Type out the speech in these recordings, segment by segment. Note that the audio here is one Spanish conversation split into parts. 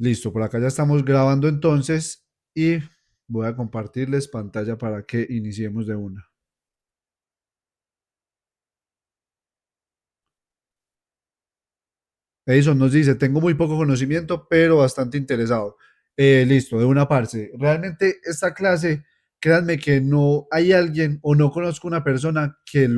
Listo, por acá ya estamos grabando entonces y voy a compartirles pantalla para que iniciemos de una. Edison nos dice, tengo muy poco conocimiento, pero bastante interesado. Listo, de una parte. Realmente esta clase, créanme que no hay alguien o no conozco una persona que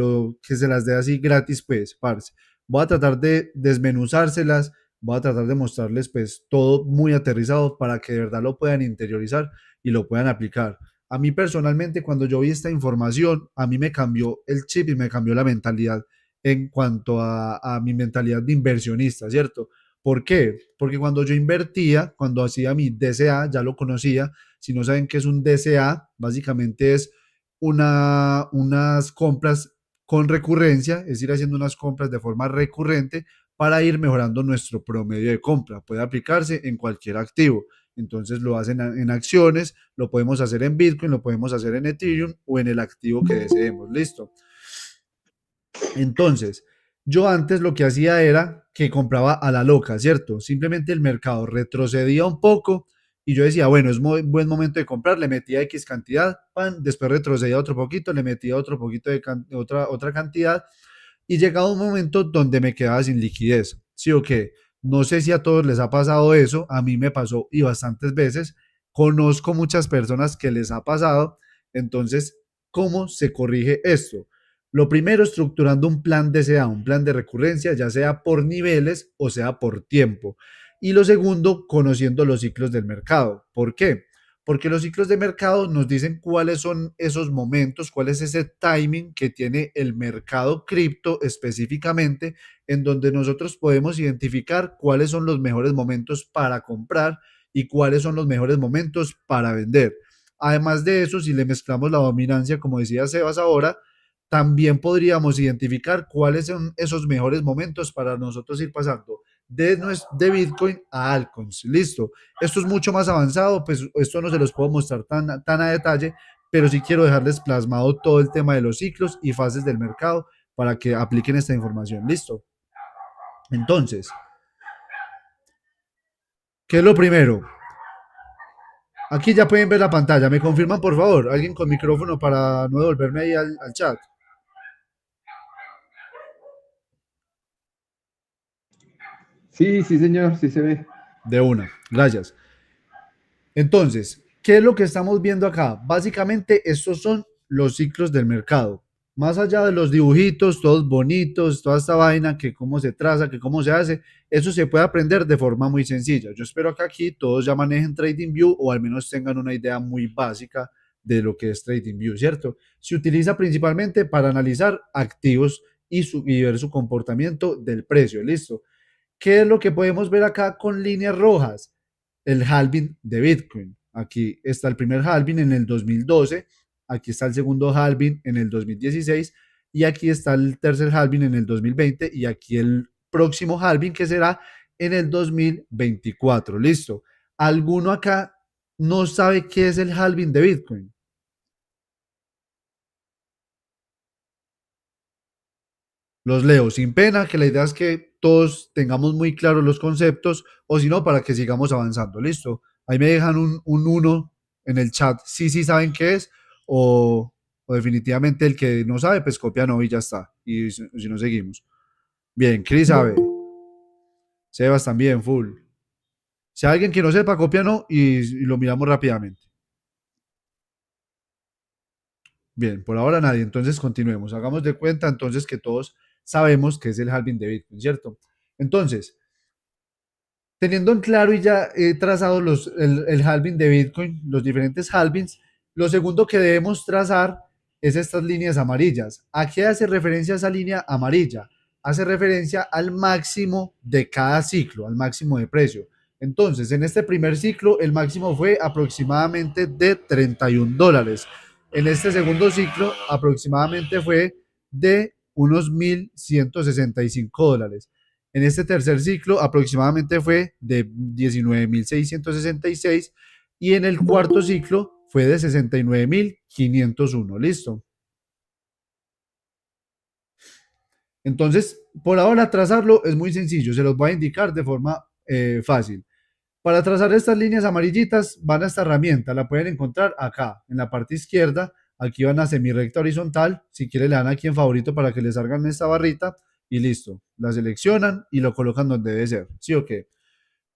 se las dé así gratis, pues, parce. Voy a tratar de desmenuzárselas, voy a tratar de mostrarles pues todo muy aterrizado para que de verdad lo puedan interiorizar y lo puedan aplicar. A mí personalmente, cuando yo vi esta información, a mí me cambió el chip y me cambió la mentalidad en cuanto a mi mentalidad de inversionista, ¿cierto? ¿Por qué? Porque cuando yo invertía, cuando hacía mi DCA, ya lo conocía. Si no saben qué es un DCA, básicamente es unas compras con recurrencia, es decir, haciendo unas compras de forma recurrente para ir mejorando nuestro promedio de compra. Puede aplicarse en cualquier activo. Entonces lo hacen en acciones, lo podemos hacer en Bitcoin, lo podemos hacer en Ethereum o en el activo que deseemos. Listo. Entonces, yo antes lo que hacía era que compraba a la loca, ¿cierto? Simplemente el mercado retrocedía un poco y yo decía, bueno, es muy buen momento de comprar, le metía X cantidad, pan, después retrocedía otro poquito, le metía otro poquito de otra cantidad y llegaba un momento donde me quedaba sin liquidez. Sí o qué. No sé si a todos les ha pasado eso, a mí me pasó y bastantes veces. Conozco muchas personas que les ha pasado. Entonces, ¿cómo se corrige esto? Lo primero, estructurando un plan de SEA, un plan de recurrencia, ya sea por niveles o sea por tiempo. Y lo segundo, conociendo los ciclos del mercado. ¿Por qué? Porque los ciclos de mercado nos dicen cuáles son esos momentos, cuál es ese timing que tiene el mercado cripto específicamente, en donde nosotros podemos identificar cuáles son los mejores momentos para comprar y cuáles son los mejores momentos para vender. Además de eso, si le mezclamos la dominancia, como decía Sebas ahora, también podríamos identificar cuáles son esos mejores momentos para nosotros ir pasando de Bitcoin a altcoins. Listo. Esto es mucho más avanzado, pues esto no se los puedo mostrar tan a detalle, pero sí quiero dejarles plasmado todo el tema de los ciclos y fases del mercado para que apliquen esta información. Listo. Entonces, ¿qué es lo primero? Aquí ya pueden ver la pantalla. ¿Me confirman, por favor? Alguien con micrófono para no devolverme ahí al chat. Sí, sí, señor, sí se ve. De una. Gracias. Entonces, ¿qué es lo que estamos viendo acá? Básicamente, estos son los ciclos del mercado. Más allá de los dibujitos, todos bonitos, toda esta vaina, que cómo se traza, que cómo se hace, eso se puede aprender de forma muy sencilla. Yo espero que aquí todos ya manejen TradingView o al menos tengan una idea muy básica de lo que es TradingView, ¿cierto? Se utiliza principalmente para analizar activos y ver su comportamiento del precio, ¿listo? ¿Qué es lo que podemos ver acá con líneas rojas? El halving de Bitcoin. Aquí está el primer halving en el 2012, aquí está el segundo halving en el 2016 y aquí está el tercer halving en el 2020 y aquí el próximo halving que será en el 2024. Listo. ¿Alguno acá no sabe qué es el halving de Bitcoin? Los leo sin pena, que la idea es que todos tengamos muy claros los conceptos, o si no, para que sigamos avanzando. Listo. Ahí me dejan un uno en el chat. Sí, sí saben qué es, o definitivamente el que no sabe, pues copia no y ya está. Y si no, seguimos. Bien, Chris sabe. Sebas también, full. Si hay alguien que no sepa, copia no y lo miramos rápidamente. Bien, por ahora nadie. Entonces continuemos. Hagamos de cuenta entonces que todos sabemos que es el halving de Bitcoin, ¿cierto? Entonces, teniendo en claro y ya he trazado el halving de Bitcoin, los diferentes halvings, lo segundo que debemos trazar es estas líneas amarillas. ¿A qué hace referencia esa línea amarilla? Hace referencia al máximo de cada ciclo, al máximo de precio. Entonces, en este primer ciclo, el máximo fue aproximadamente de $31. En este segundo ciclo, aproximadamente fue de unos $1,165. En este tercer ciclo aproximadamente fue de 19,666 y en el cuarto ciclo fue de 69,501. Listo. Entonces, por ahora trazarlo es muy sencillo, se los voy a indicar de forma fácil. Para trazar estas líneas amarillitas van a esta herramienta, la pueden encontrar acá, en la parte izquierda. Aquí van a semirecta horizontal, si quieren le dan aquí en favorito para que les salgan esta barrita y listo. La seleccionan y lo colocan donde debe ser, ¿sí o qué?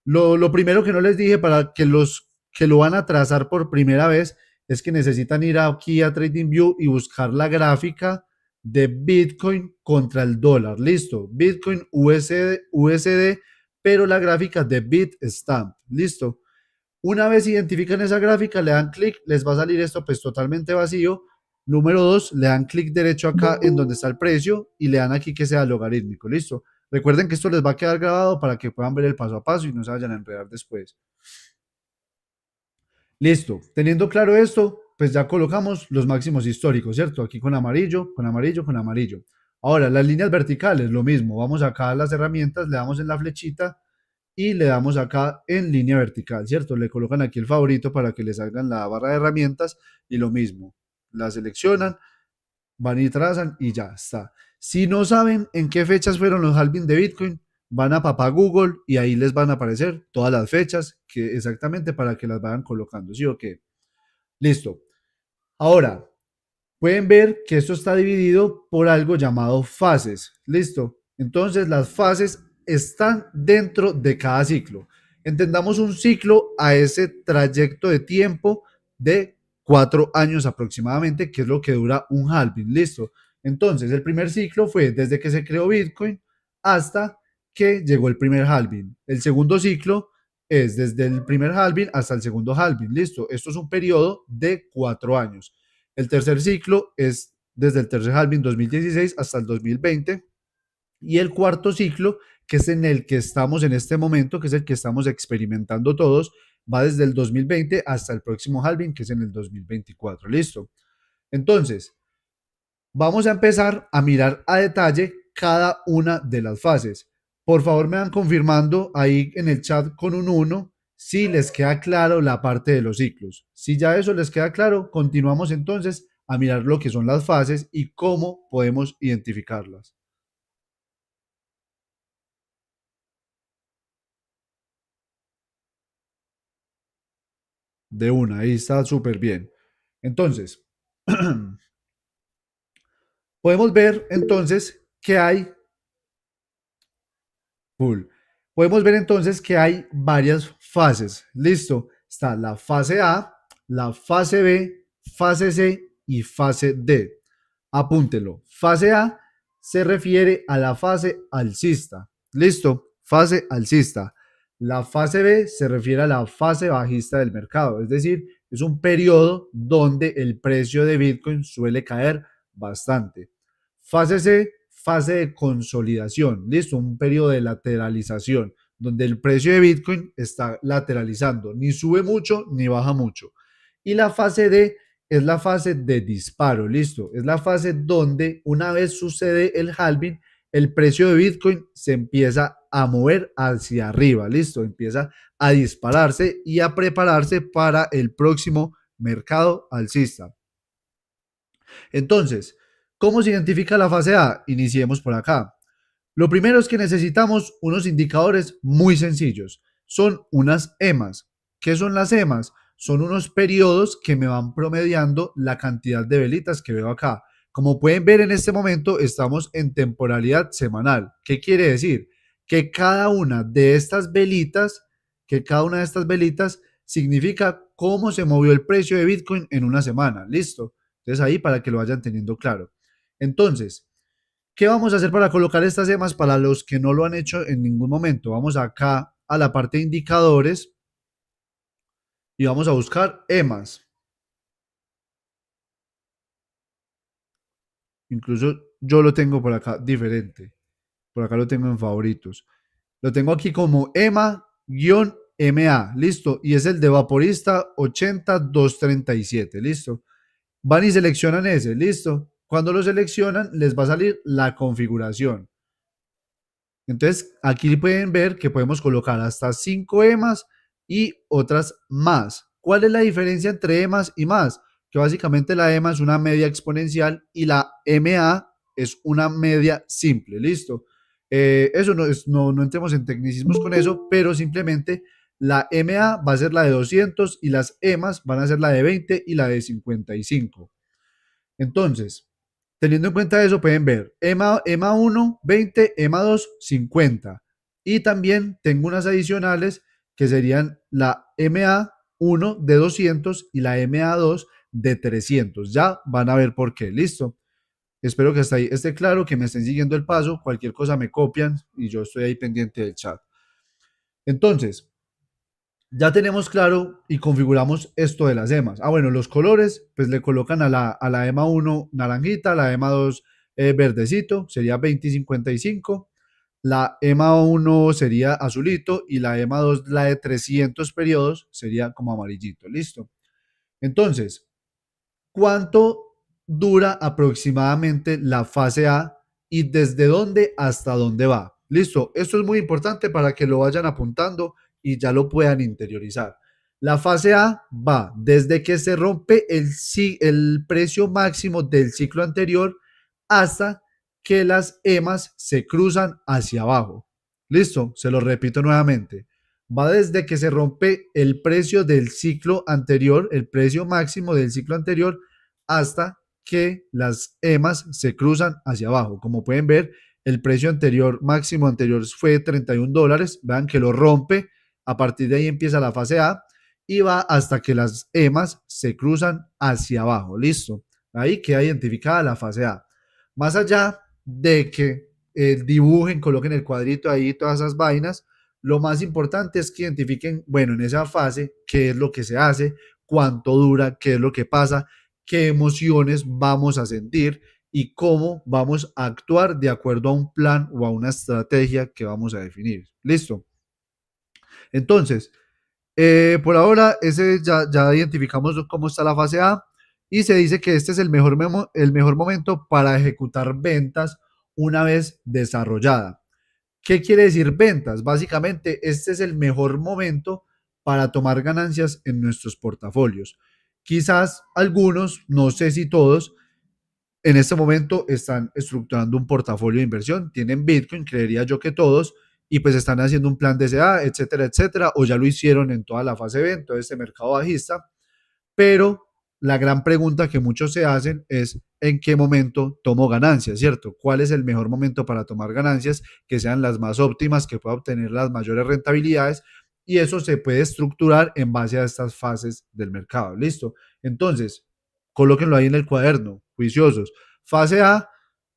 Lo primero que no les dije para que los que lo van a trazar por primera vez es que necesitan ir aquí a TradingView y buscar la gráfica de Bitcoin contra el dólar. Listo. Bitcoin USD, pero la gráfica de Bitstamp. Listo. Una vez identifican esa gráfica, le dan clic, les va a salir esto pues totalmente vacío. Número 2, le dan clic derecho acá en donde está el precio y le dan aquí que sea logarítmico. Listo. Recuerden que esto les va a quedar grabado para que puedan ver el paso a paso y no se vayan a enredar después. Listo. Teniendo claro esto, pues ya colocamos los máximos históricos, ¿cierto? Aquí con amarillo, con amarillo, con amarillo. Ahora, las líneas verticales, lo mismo. Vamos acá a las herramientas, le damos en la flechita y le damos acá en línea vertical, ¿cierto? Le colocan aquí el favorito para que les salgan la barra de herramientas y lo mismo. La seleccionan, van y trazan y ya está. Si no saben en qué fechas fueron los halving de Bitcoin, van a papá Google y ahí les van a aparecer todas las fechas que exactamente para que las vayan colocando, ¿sí o qué? Listo. Ahora, pueden ver que esto está dividido por algo llamado fases. Listo. Entonces, las fases están dentro de cada ciclo. Entendamos un ciclo a ese trayecto de tiempo de 4 años aproximadamente, que es lo que dura un halving. Listo. Entonces, el primer ciclo fue desde que se creó Bitcoin hasta que llegó el primer halving. El segundo ciclo es desde el primer halving hasta el segundo halving. Listo. Esto es un periodo de 4 años. El tercer ciclo es desde el tercer halving 2016 hasta el 2020 y el cuarto ciclo, que es en el que estamos en este momento, que es el que estamos experimentando todos, va desde el 2020 hasta el próximo halving, que es en el 2024. Listo. Entonces, vamos a empezar a mirar a detalle cada una de las fases. Por favor, me van confirmando ahí en el chat con un 1 si les queda claro la parte de los ciclos. Si ya eso les queda claro, continuamos entonces a mirar lo que son las fases y cómo podemos identificarlas. De una, ahí está súper bien. Entonces, podemos ver entonces que hay full. Podemos ver entonces que hay varias fases. Listo. Está la fase A, la fase B, fase C y fase D. Apúntelo. Fase A se refiere a la fase alcista. Listo. Fase alcista. La fase B se refiere a la fase bajista del mercado. Es decir, es un periodo donde el precio de Bitcoin suele caer bastante. Fase C, fase de consolidación, listo, un periodo de lateralización, donde el precio de Bitcoin está lateralizando, ni sube mucho ni baja mucho. Y la fase D es la fase de disparo, listo, es la fase donde una vez sucede el halving, el precio de Bitcoin se empieza a mover hacia arriba, listo, empieza a dispararse y a prepararse para el próximo mercado alcista. Entonces, ¿cómo se identifica la fase A? Iniciemos por acá. Lo primero es que necesitamos unos indicadores muy sencillos. Son unas EMAs. ¿Qué son las EMAs? Son unos periodos que me van promediando la cantidad de velitas que veo acá. Como pueden ver en este momento estamos en temporalidad semanal. ¿Qué quiere decir? Que cada una de estas velitas, significa cómo se movió el precio de Bitcoin en una semana. ¿Listo? Entonces ahí para que lo vayan teniendo claro. Entonces, ¿qué vamos a hacer para colocar estas EMAs para los que no lo han hecho en ningún momento? Vamos acá a la parte de indicadores y vamos a buscar EMAs. Incluso yo lo tengo por acá diferente. Por acá lo tengo en favoritos. Lo tengo aquí como EMA-MA. Listo. Y es el de vaporista 80237. Listo. Van y seleccionan ese. Listo. Cuando lo seleccionan, les va a salir la configuración. Entonces, aquí pueden ver que podemos colocar hasta 5 EMAs y otras más. ¿Cuál es la diferencia entre EMAs y más? Que básicamente la EMA es una media exponencial y la MA es una media simple. ¿Listo? Eso no entremos en tecnicismos con eso, pero simplemente La MA va a ser la de 200 y las EMAs van a ser la de 20 y la de 55. Entonces, teniendo en cuenta eso, pueden ver EMA 1, 20, EMA 2, 50. Y también tengo unas adicionales que serían la MA 1 de 200 y la MA 2 de 300. Ya van a ver por qué. Listo. Espero que hasta ahí esté claro, que me estén siguiendo el paso. Cualquier cosa me copian y yo estoy ahí pendiente del chat. Entonces, ya tenemos claro y configuramos esto de las EMAs. Bueno, los colores, pues le colocan a la EMA 1 naranjita, la EMA 2 verdecito, sería 20 y 55. La EMA 1 sería azulito y la EMA 2, la de 300 periodos, sería como amarillito. Listo. Entonces, ¿cuánto dura aproximadamente la fase A y desde dónde hasta dónde va? Listo, esto es muy importante para que lo vayan apuntando y ya lo puedan interiorizar. La fase A va desde que se rompe el precio máximo del ciclo anterior hasta que las EMAs se cruzan hacia abajo. Listo, se lo repito nuevamente. Va desde que se rompe el precio del ciclo anterior, el precio máximo del ciclo anterior, hasta que las EMAs se cruzan hacia abajo. Como pueden ver, el precio anterior, máximo anterior fue $31. Vean que lo rompe. A partir de ahí empieza la fase A y va hasta que las EMAs se cruzan hacia abajo. Listo. Ahí queda identificada la fase A. Más allá de que dibujen, coloquen el cuadrito ahí, todas esas vainas, lo más importante es que identifiquen, bueno, en esa fase, qué es lo que se hace, cuánto dura, qué es lo que pasa, qué emociones vamos a sentir y cómo vamos a actuar de acuerdo a un plan o a una estrategia que vamos a definir. ¿Listo? Entonces, por ahora, ya identificamos cómo está la fase A y se dice que este es el mejor momento para ejecutar ventas una vez desarrollada. ¿Qué quiere decir ventas? Básicamente, este es el mejor momento para tomar ganancias en nuestros portafolios. Quizás algunos, no sé si todos, en este momento están estructurando un portafolio de inversión, tienen Bitcoin, creería yo que todos, y pues están haciendo un plan de DCA, etcétera, etcétera, o ya lo hicieron en toda la fase B, en todo este mercado bajista, pero la gran pregunta que muchos se hacen es ¿en qué momento tomo ganancias, cierto? ¿Cuál es el mejor momento para tomar ganancias que sean las más óptimas, que pueda obtener las mayores rentabilidades? Y eso se puede estructurar en base a estas fases del mercado. ¿Listo? Entonces, colóquenlo ahí en el cuaderno, juiciosos. Fase A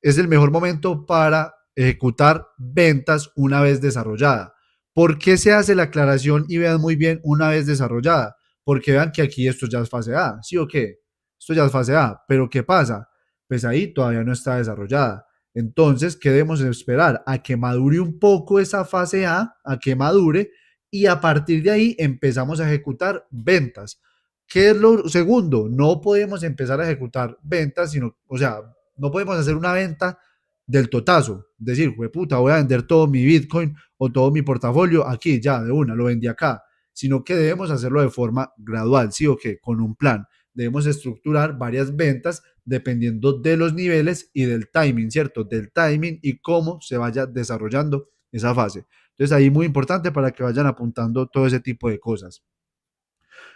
es el mejor momento para ejecutar ventas una vez desarrollada. ¿Por qué se hace la aclaración y vean muy bien una vez desarrollada? Porque vean que aquí esto ya es fase A, ¿sí o qué? Esto ya es fase A, pero ¿qué pasa? Pues ahí todavía no está desarrollada. Entonces, ¿qué debemos esperar? A que madure un poco esa fase a que madure, y a partir de ahí empezamos a ejecutar ventas. ¿Qué es lo segundo? No podemos empezar a ejecutar ventas, sino, o sea, no podemos hacer una venta del totazo. Decir, puta, voy a vender todo mi Bitcoin o todo mi portafolio aquí, ya, de una, lo vendí acá, sino que debemos hacerlo de forma gradual, ¿sí o qué? Con un plan. Debemos estructurar varias ventas dependiendo de los niveles y del timing, ¿cierto? Del timing y cómo se vaya desarrollando esa fase. Entonces ahí muy importante para que vayan apuntando todo ese tipo de cosas.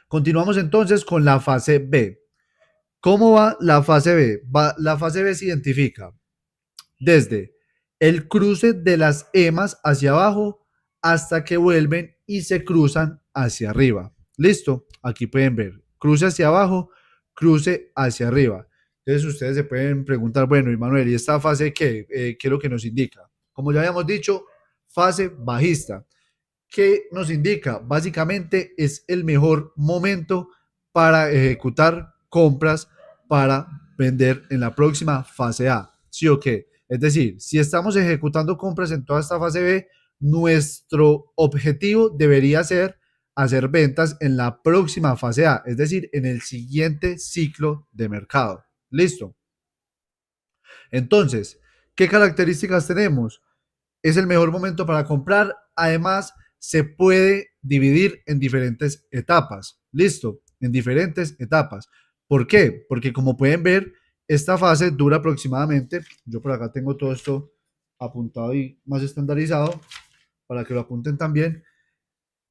Continuamos entonces con la fase B. ¿Cómo va la fase B? La fase B se identifica desde el cruce de las EMAs hacia abajo hasta que vuelven y se cruzan hacia arriba. Listo, aquí pueden ver cruce hacia abajo, cruce hacia arriba. Entonces ustedes se pueden preguntar, bueno, Manuel, ¿y esta fase qué? ¿Qué es lo que nos indica? Como ya habíamos dicho, fase bajista. ¿Qué nos indica? Básicamente es el mejor momento para ejecutar compras para vender en la próxima fase A. ¿Sí o qué? Es decir, si estamos ejecutando compras en toda esta fase B, nuestro objetivo debería ser hacer ventas en la próxima fase A, es decir, en el siguiente ciclo de mercado. ¿Listo? Entonces, ¿qué características tenemos? Es el mejor momento para comprar. Además, se puede dividir en diferentes etapas. Listo, en diferentes etapas. ¿Por qué? Porque como pueden ver, esta fase dura aproximadamente, yo por acá tengo todo esto apuntado y más estandarizado para que lo apunten también.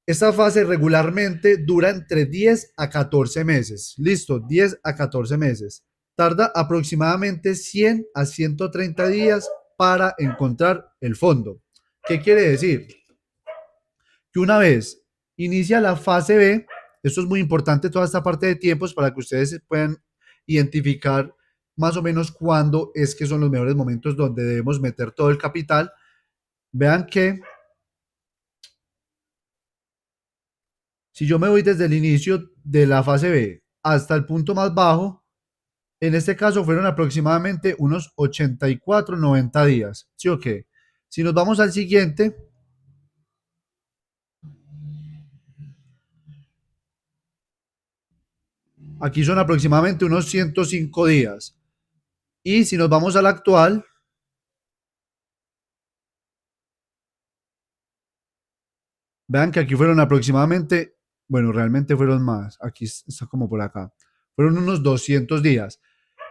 Esta fase regularmente dura entre 10 a 14 meses. Listo, 10 a 14 meses. Tarda aproximadamente 100 a 130 días para encontrar el fondo. ¿Qué quiere decir? Que una vez inicia la fase B, esto es muy importante, toda esta parte de tiempos para que ustedes puedan identificar más o menos cuándo es que son los mejores momentos donde debemos meter todo el capital. Vean que si yo me voy desde el inicio de la fase B hasta el punto más bajo, en este caso fueron aproximadamente unos 84, 90 días. ¿Sí o qué? Si nos vamos al siguiente, aquí son aproximadamente unos 105 días. Y si nos vamos al actual, vean que aquí fueron aproximadamente, bueno, realmente fueron más, aquí está como por acá, fueron unos 200 días.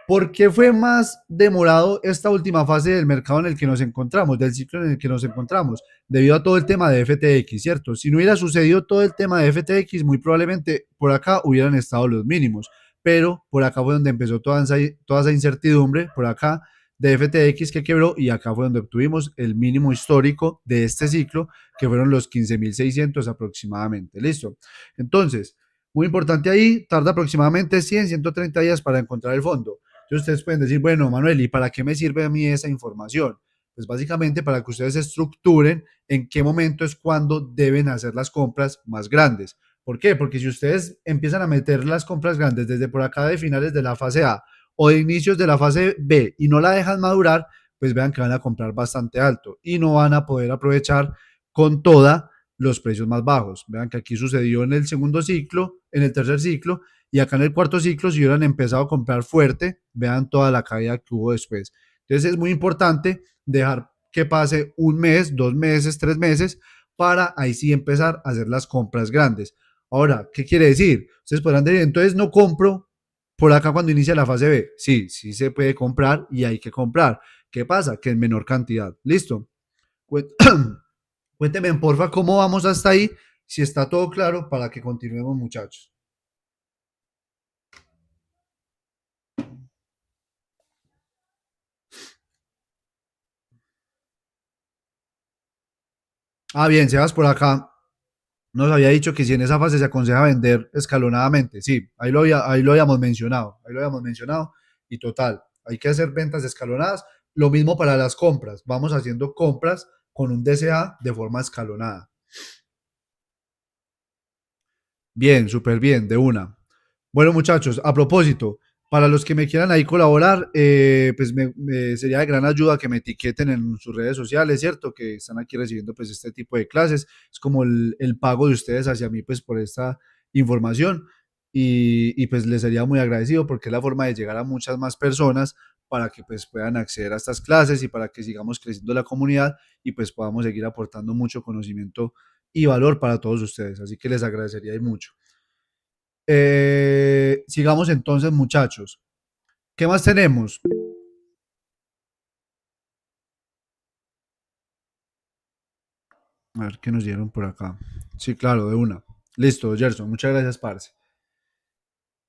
¿Por qué fue más demorado esta última fase del mercado en el que nos encontramos, del ciclo en el que nos encontramos? Debido a todo el tema de FTX, ¿cierto? Si no hubiera sucedido todo el tema de FTX, muy probablemente por acá hubieran estado los mínimos, pero por acá fue donde empezó toda esa incertidumbre, por acá de FTX que quebró y acá fue donde obtuvimos el mínimo histórico de este ciclo, que fueron los 15.600 aproximadamente. ¿Listo? Entonces, muy importante ahí, tarda aproximadamente 100, 130 días para encontrar el fondo. Entonces ustedes pueden decir, bueno, Manuel, ¿y para qué me sirve a mí esa información? Pues básicamente para que ustedes estructuren en qué momento es cuando deben hacer las compras más grandes. ¿Por qué? Porque si ustedes empiezan a meter las compras grandes desde por acá de finales de la fase A o de inicios de la fase B y no la dejan madurar, pues vean que van a comprar bastante alto y no van a poder aprovechar con toda los precios más bajos. Vean que aquí sucedió en el segundo ciclo, en el tercer ciclo, y acá en el cuarto ciclo, si hubieran empezado a comprar fuerte, vean toda la caída que hubo después. Entonces es muy importante dejar que pase un mes, 2 meses, 3 meses, para ahí sí empezar a hacer las compras grandes. Ahora, ¿qué quiere decir? Ustedes podrán decir, entonces no compro por acá cuando inicia la fase B. Sí, sí se puede comprar y hay que comprar. ¿Qué pasa? Que en menor cantidad. ¿Listo? Cuéntenme, porfa, cómo vamos hasta ahí, si está todo claro, para que continuemos, muchachos. Ah, bien, Sebas por acá nos había dicho que si en esa fase se aconseja vender escalonadamente. Sí, ahí lo habíamos mencionado, y total, hay que hacer ventas escalonadas. Lo mismo para las compras, vamos haciendo compras con un DCA de forma escalonada. Bien, súper bien, de una. Bueno, muchachos, a propósito, para los que me quieran ahí colaborar, pues sería de gran ayuda que me etiqueten en sus redes sociales, ¿cierto? Que están aquí recibiendo pues este tipo de clases. Es como el pago de ustedes hacia mí pues por esta información y pues les sería muy agradecido porque es la forma de llegar a muchas más personas para que pues puedan acceder a estas clases y para que sigamos creciendo la comunidad y pues podamos seguir aportando mucho conocimiento y valor para todos ustedes. Así que les agradecería mucho. Sigamos entonces, muchachos. ¿Qué más tenemos? A ver qué nos dieron por acá. Sí, claro, de una. Listo, Gerson. Muchas gracias, parce.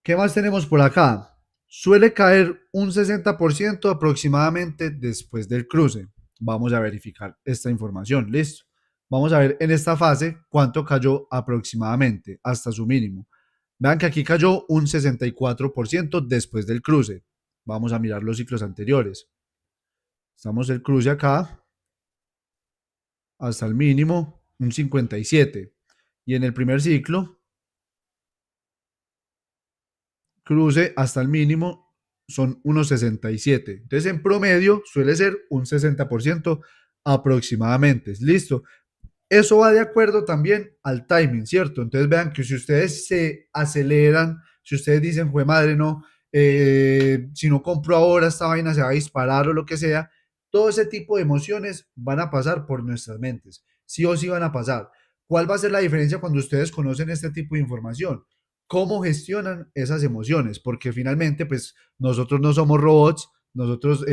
¿Qué más tenemos por acá? Suele caer un 60% aproximadamente después del cruce. Vamos a verificar esta información. Listo. Vamos a ver en esta fase cuánto cayó aproximadamente hasta su mínimo. Vean que aquí cayó un 64% después del cruce. Vamos a mirar los ciclos anteriores. Estamos el cruce acá hasta el mínimo, un 57. Y en el primer ciclo, cruce hasta el mínimo son unos 67. Entonces, en promedio suele ser un 60% aproximadamente. ¿Listo? Eso va de acuerdo también al timing, ¿cierto? Entonces vean que si ustedes se aceleran, si ustedes dicen, jue madre, no, si no compro ahora, esta vaina se va a disparar o lo que sea, todo ese tipo de emociones van a pasar por nuestras mentes, sí o sí van a pasar. ¿Cuál va a ser la diferencia cuando ustedes conocen este tipo de información? ¿Cómo gestionan esas emociones? Porque finalmente, pues nosotros no somos robots, nosotros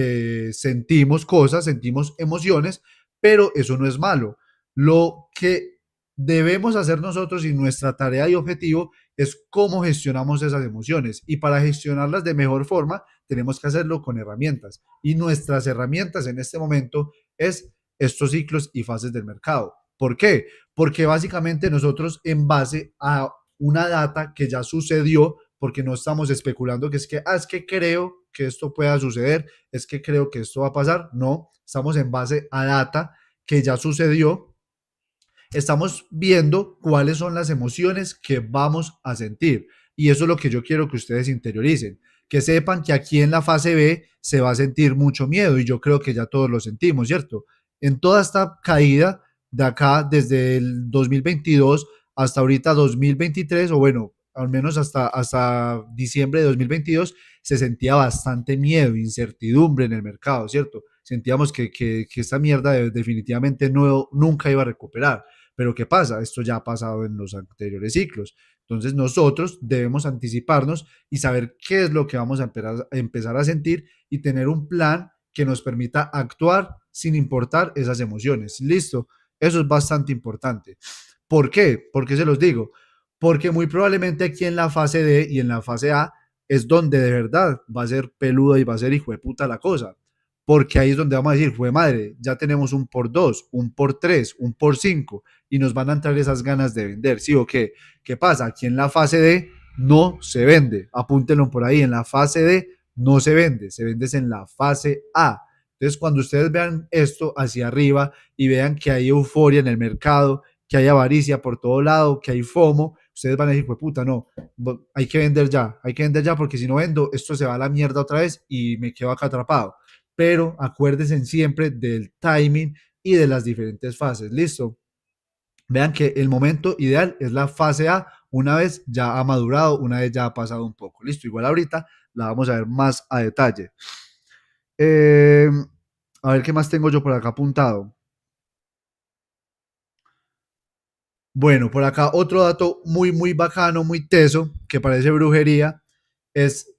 sentimos cosas, sentimos emociones, pero eso no es malo. Lo que debemos hacer nosotros y nuestra tarea y objetivo es cómo gestionamos esas emociones. Y para gestionarlas de mejor forma, tenemos que hacerlo con herramientas. Y nuestras herramientas en este momento es estos ciclos y fases del mercado. ¿Por qué? Porque básicamente nosotros en base a una data que ya sucedió, porque no estamos especulando que es que creo que esto pueda suceder, es que creo que esto va a pasar. No, estamos en base a data que ya sucedió, estamos viendo cuáles son las emociones que vamos a sentir. Y eso es lo que yo quiero que ustedes interioricen, que sepan que aquí en la fase B se va a sentir mucho miedo y yo creo que ya todos lo sentimos, ¿cierto? En toda esta caída de acá, desde el 2022 hasta ahorita 2023, o bueno, al menos hasta diciembre de 2022, se sentía bastante miedo, incertidumbre en el mercado, ¿cierto? Sentíamos que esta mierda definitivamente no, nunca iba a recuperar. Pero ¿qué pasa? Esto ya ha pasado en los anteriores ciclos. Entonces nosotros debemos anticiparnos y saber qué es lo que vamos a empezar a sentir y tener un plan que nos permita actuar sin importar esas emociones. Listo, eso es bastante importante. ¿Por qué? ¿Por qué se los digo? Porque muy probablemente aquí en la fase D y en la fase A es donde de verdad va a ser peluda y va a ser hijo de puta la cosa. Porque ahí es donde vamos a decir, fue madre, ya tenemos un por 2, un por 3, un por 5 y nos van a entrar esas ganas de vender, ¿sí o qué? ¿Qué pasa? Aquí en la fase D no se vende, apúntenlo por ahí, en la fase D no se vende en la fase A. Entonces, cuando ustedes vean esto hacia arriba y vean que hay euforia en el mercado, que hay avaricia por todo lado, que hay FOMO, ustedes van a decir, pues puta, no, hay que vender ya, porque si no vendo, esto se va a la mierda otra vez y me quedo acá atrapado. Pero acuérdense siempre del timing y de las diferentes fases, ¿listo? Vean que el momento ideal es la fase A, una vez ya ha madurado, una vez ya ha pasado un poco. Listo, igual ahorita la vamos a ver más a detalle. Eh, a ver qué más tengo yo por acá apuntado. Bueno, por acá otro dato muy, muy bacano, muy teso, que parece brujería, es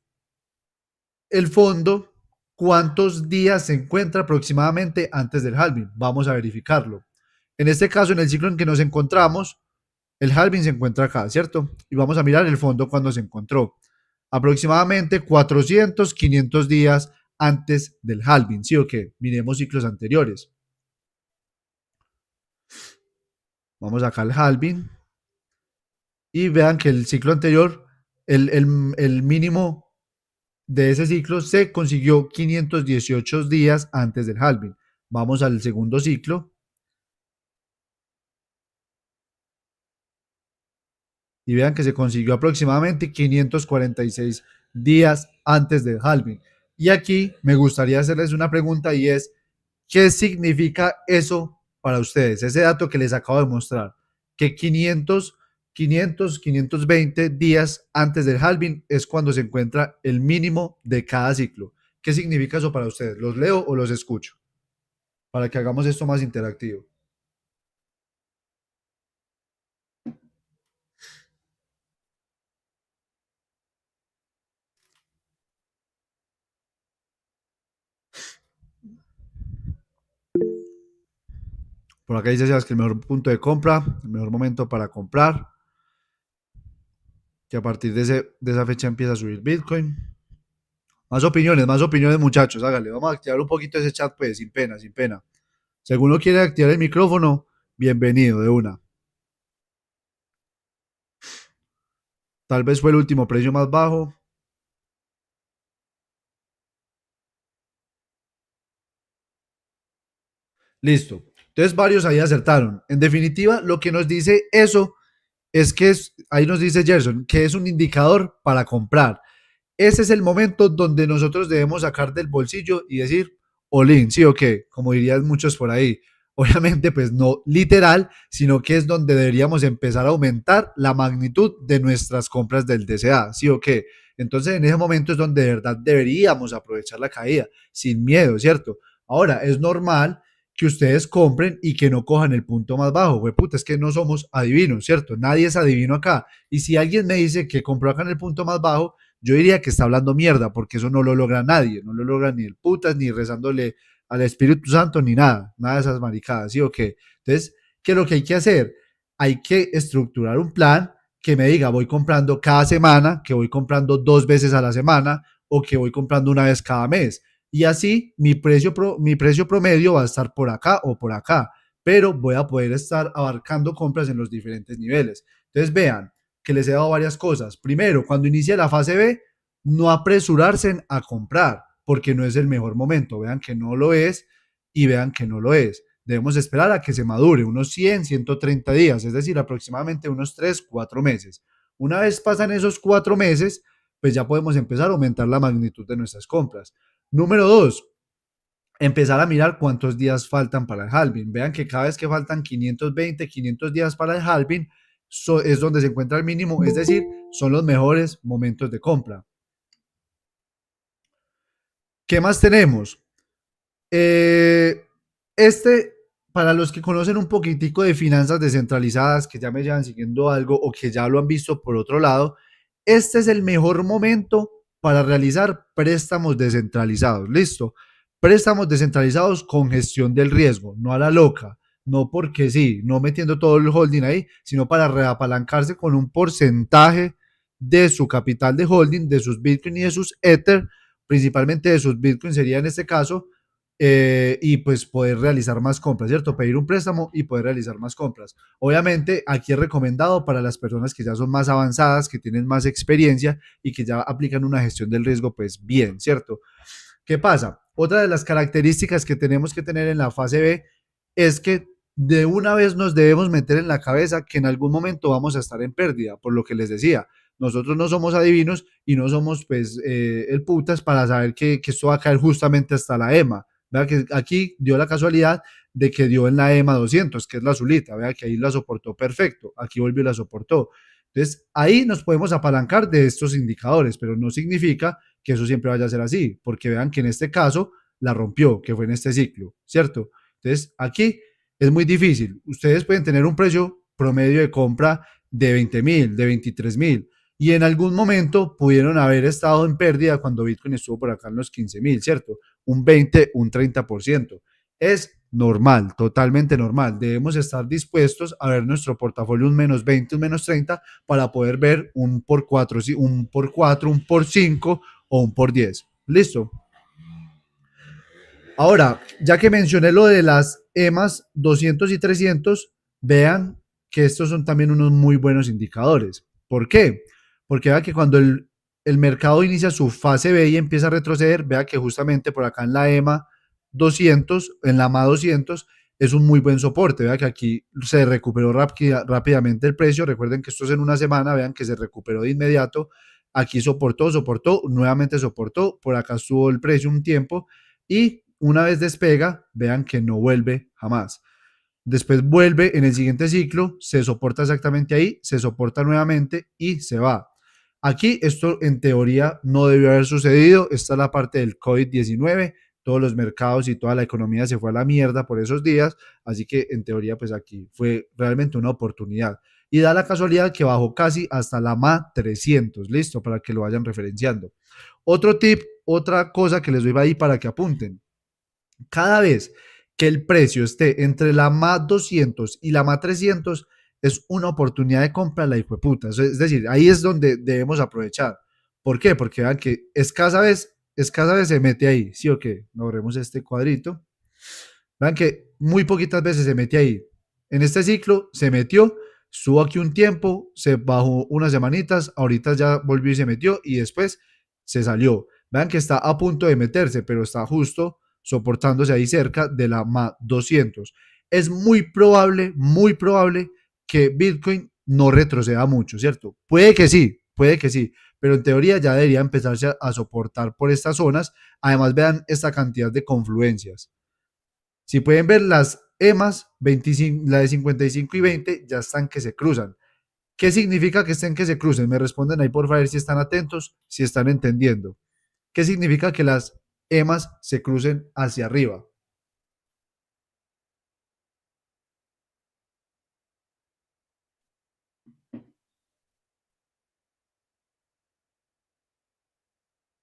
el fondo, cuántos días se encuentra aproximadamente antes del halving. Vamos a verificarlo. En este caso, en el ciclo en que nos encontramos, el halving se encuentra acá, ¿cierto? Y vamos a mirar el fondo cuando se encontró. Aproximadamente 400, 500 días antes del halving, ¿sí o qué? Miremos ciclos anteriores. Vamos acá al halving y vean que el ciclo anterior, el mínimo de ese ciclo se consiguió 518 días antes del halving. Vamos al segundo ciclo y vean que se consiguió aproximadamente 546 días antes del halving. Y aquí me gustaría hacerles una pregunta y es, ¿qué significa eso para ustedes? Ese dato que les acabo de mostrar, que 520 días antes del halving es cuando se encuentra el mínimo de cada ciclo. ¿Qué significa eso para ustedes? ¿Los leo o los escucho? Para que hagamos esto más interactivo. Por acá dice Sebas que el mejor punto de compra, el mejor momento para comprar, que a partir de esa fecha empieza a subir Bitcoin. Más opiniones, muchachos, hágale. Vamos a activar un poquito ese chat, pues, sin pena, sin pena. Si alguno quiere activar el micrófono, bienvenido de una. Tal vez fue el último precio más bajo. Listo. Entonces varios ahí acertaron. En definitiva, lo que nos dice eso es que ahí nos dice Gerson, que es un indicador para comprar. Ese es el momento donde nosotros debemos sacar del bolsillo y decir, Olin, sí o qué, como dirían muchos por ahí. Obviamente, pues no literal, sino que es donde deberíamos empezar a aumentar la magnitud de nuestras compras del DCA, sí o qué. Entonces, en ese momento es donde de verdad deberíamos aprovechar la caída, sin miedo, ¿cierto? Ahora, es normal que ustedes compren y que no cojan el punto más bajo. Güey, puta, es que no somos adivinos, ¿cierto? Nadie es adivino acá. Y si alguien me dice que compró acá en el punto más bajo, yo diría que está hablando mierda, porque eso no lo logra nadie, no lo logra ni el putas, ni rezándole al Espíritu Santo, ni nada, nada de esas maricadas, ¿sí o qué? Entonces, ¿qué es lo que hay que hacer? hay que estructurar un plan que me diga, voy comprando cada semana, que voy comprando 2 veces a la semana o que voy comprando una vez cada mes. Y así mi precio promedio va a estar por acá o por acá, pero voy a poder estar abarcando compras en los diferentes niveles. Entonces vean que les he dado varias cosas. Primero, cuando inicie la fase B, no apresurarse a comprar, porque no es el mejor momento. Vean que no lo es y vean que no lo es. Debemos esperar a que se madure unos 100, 130 días, es decir, aproximadamente unos 3, 4 meses. Una vez pasan esos 4 meses, pues ya podemos empezar a aumentar la magnitud de nuestras compras. Número 2, empezar a mirar cuántos días faltan para el halving. Vean que cada vez que faltan 520, 500 días para el halving, es donde se encuentra el mínimo, es decir, son los mejores momentos de compra. ¿Qué más tenemos? Eh, este, para los que conocen un poquitico de finanzas descentralizadas, que ya me llevan siguiendo algo o que ya lo han visto por otro lado, este es el mejor momento para realizar préstamos descentralizados. Listo. Préstamos descentralizados con gestión del riesgo, no a la loca, no porque sí, no metiendo todo el holding ahí, sino para reapalancarse con un porcentaje de su capital de holding, de sus Bitcoin y de sus Ether, principalmente de sus Bitcoin sería en este caso, y pues poder realizar más compras, ¿cierto? Pedir un préstamo y poder realizar más compras. Obviamente aquí es recomendado para las personas que ya son más avanzadas, que tienen más experiencia y que ya aplican una gestión del riesgo pues bien, ¿cierto? ¿Qué pasa? Otra de las características que tenemos que tener en la fase B es que de una vez nos debemos meter en la cabeza que en algún momento vamos a estar en pérdida, por lo que les decía, nosotros no somos adivinos y no somos pues el putas para saber que esto va a caer justamente hasta la EMA. Vea que aquí dio la casualidad de que dio en la EMA 200, que es la azulita, vea que ahí la soportó perfecto, aquí volvió y la soportó. Entonces ahí nos podemos apalancar de estos indicadores, pero no significa que eso siempre vaya a ser así, porque vean que en este caso la rompió, que fue en este ciclo, ¿cierto? Entonces, aquí es muy difícil. Ustedes pueden tener un precio promedio de compra de 20,000, de 23,000, y en algún momento pudieron haber estado en pérdida cuando Bitcoin estuvo por acá en los 15,000, ¿cierto? Un 20, un 30%. Es normal, totalmente normal. Debemos estar dispuestos a ver nuestro portafolio un menos 20, un menos 30 para poder ver un por 4, un por 4, un por 5 o un por 10. Listo. Ahora, ya que mencioné lo de las EMAs 200 y 300, vean que estos son también unos muy buenos indicadores. ¿Por qué? Porque vea que cuando el mercado inicia su fase B y empieza a retroceder, vea que justamente por acá en la EMA 200, en la MA 200, es un muy buen soporte. Vea que aquí se recuperó rápidamente el precio. Recuerden que esto es en una semana, vean que se recuperó de inmediato. Aquí soportó, nuevamente soportó. Por acá estuvo el precio un tiempo y una vez despega, vean que no vuelve jamás. Después vuelve en el siguiente ciclo, se soporta exactamente ahí, se soporta nuevamente y se va. Aquí esto en teoría no debió haber sucedido. Esta es la parte del COVID-19. Todos los mercados y toda la economía se fue a la mierda por esos días. Así que en teoría pues aquí fue realmente una oportunidad. Y da la casualidad que bajó casi hasta la MA 300. Listo, para que lo vayan referenciando. Otro tip, otra cosa que les doy ahí para que apunten. Cada vez que el precio esté entre la MA 200 y la MA 300, es una oportunidad de compra la hijo de puta. Es decir, ahí es donde debemos aprovechar. ¿Por qué? Porque vean que escasa vez se mete ahí. ¿Sí o qué? Logremos este cuadrito. Vean que muy poquitas veces se mete ahí. En este ciclo se metió, estuvo aquí un tiempo, se bajó unas semanitas, ahorita ya volvió y se metió y después se salió. Vean que está a punto de meterse, pero está justo soportándose ahí cerca de la MA 200. Es muy probable que Bitcoin no retroceda mucho, ¿cierto? Puede que sí, pero en teoría ya debería empezarse a soportar por estas zonas. Además, vean esta cantidad de confluencias. Si pueden ver las EMAs, 25, la de 55 y 20 ya están que se cruzan. ¿Qué significa que estén que se crucen? Me responden ahí por favor si están atentos, si están entendiendo. ¿Qué significa que las EMAs se crucen hacia arriba?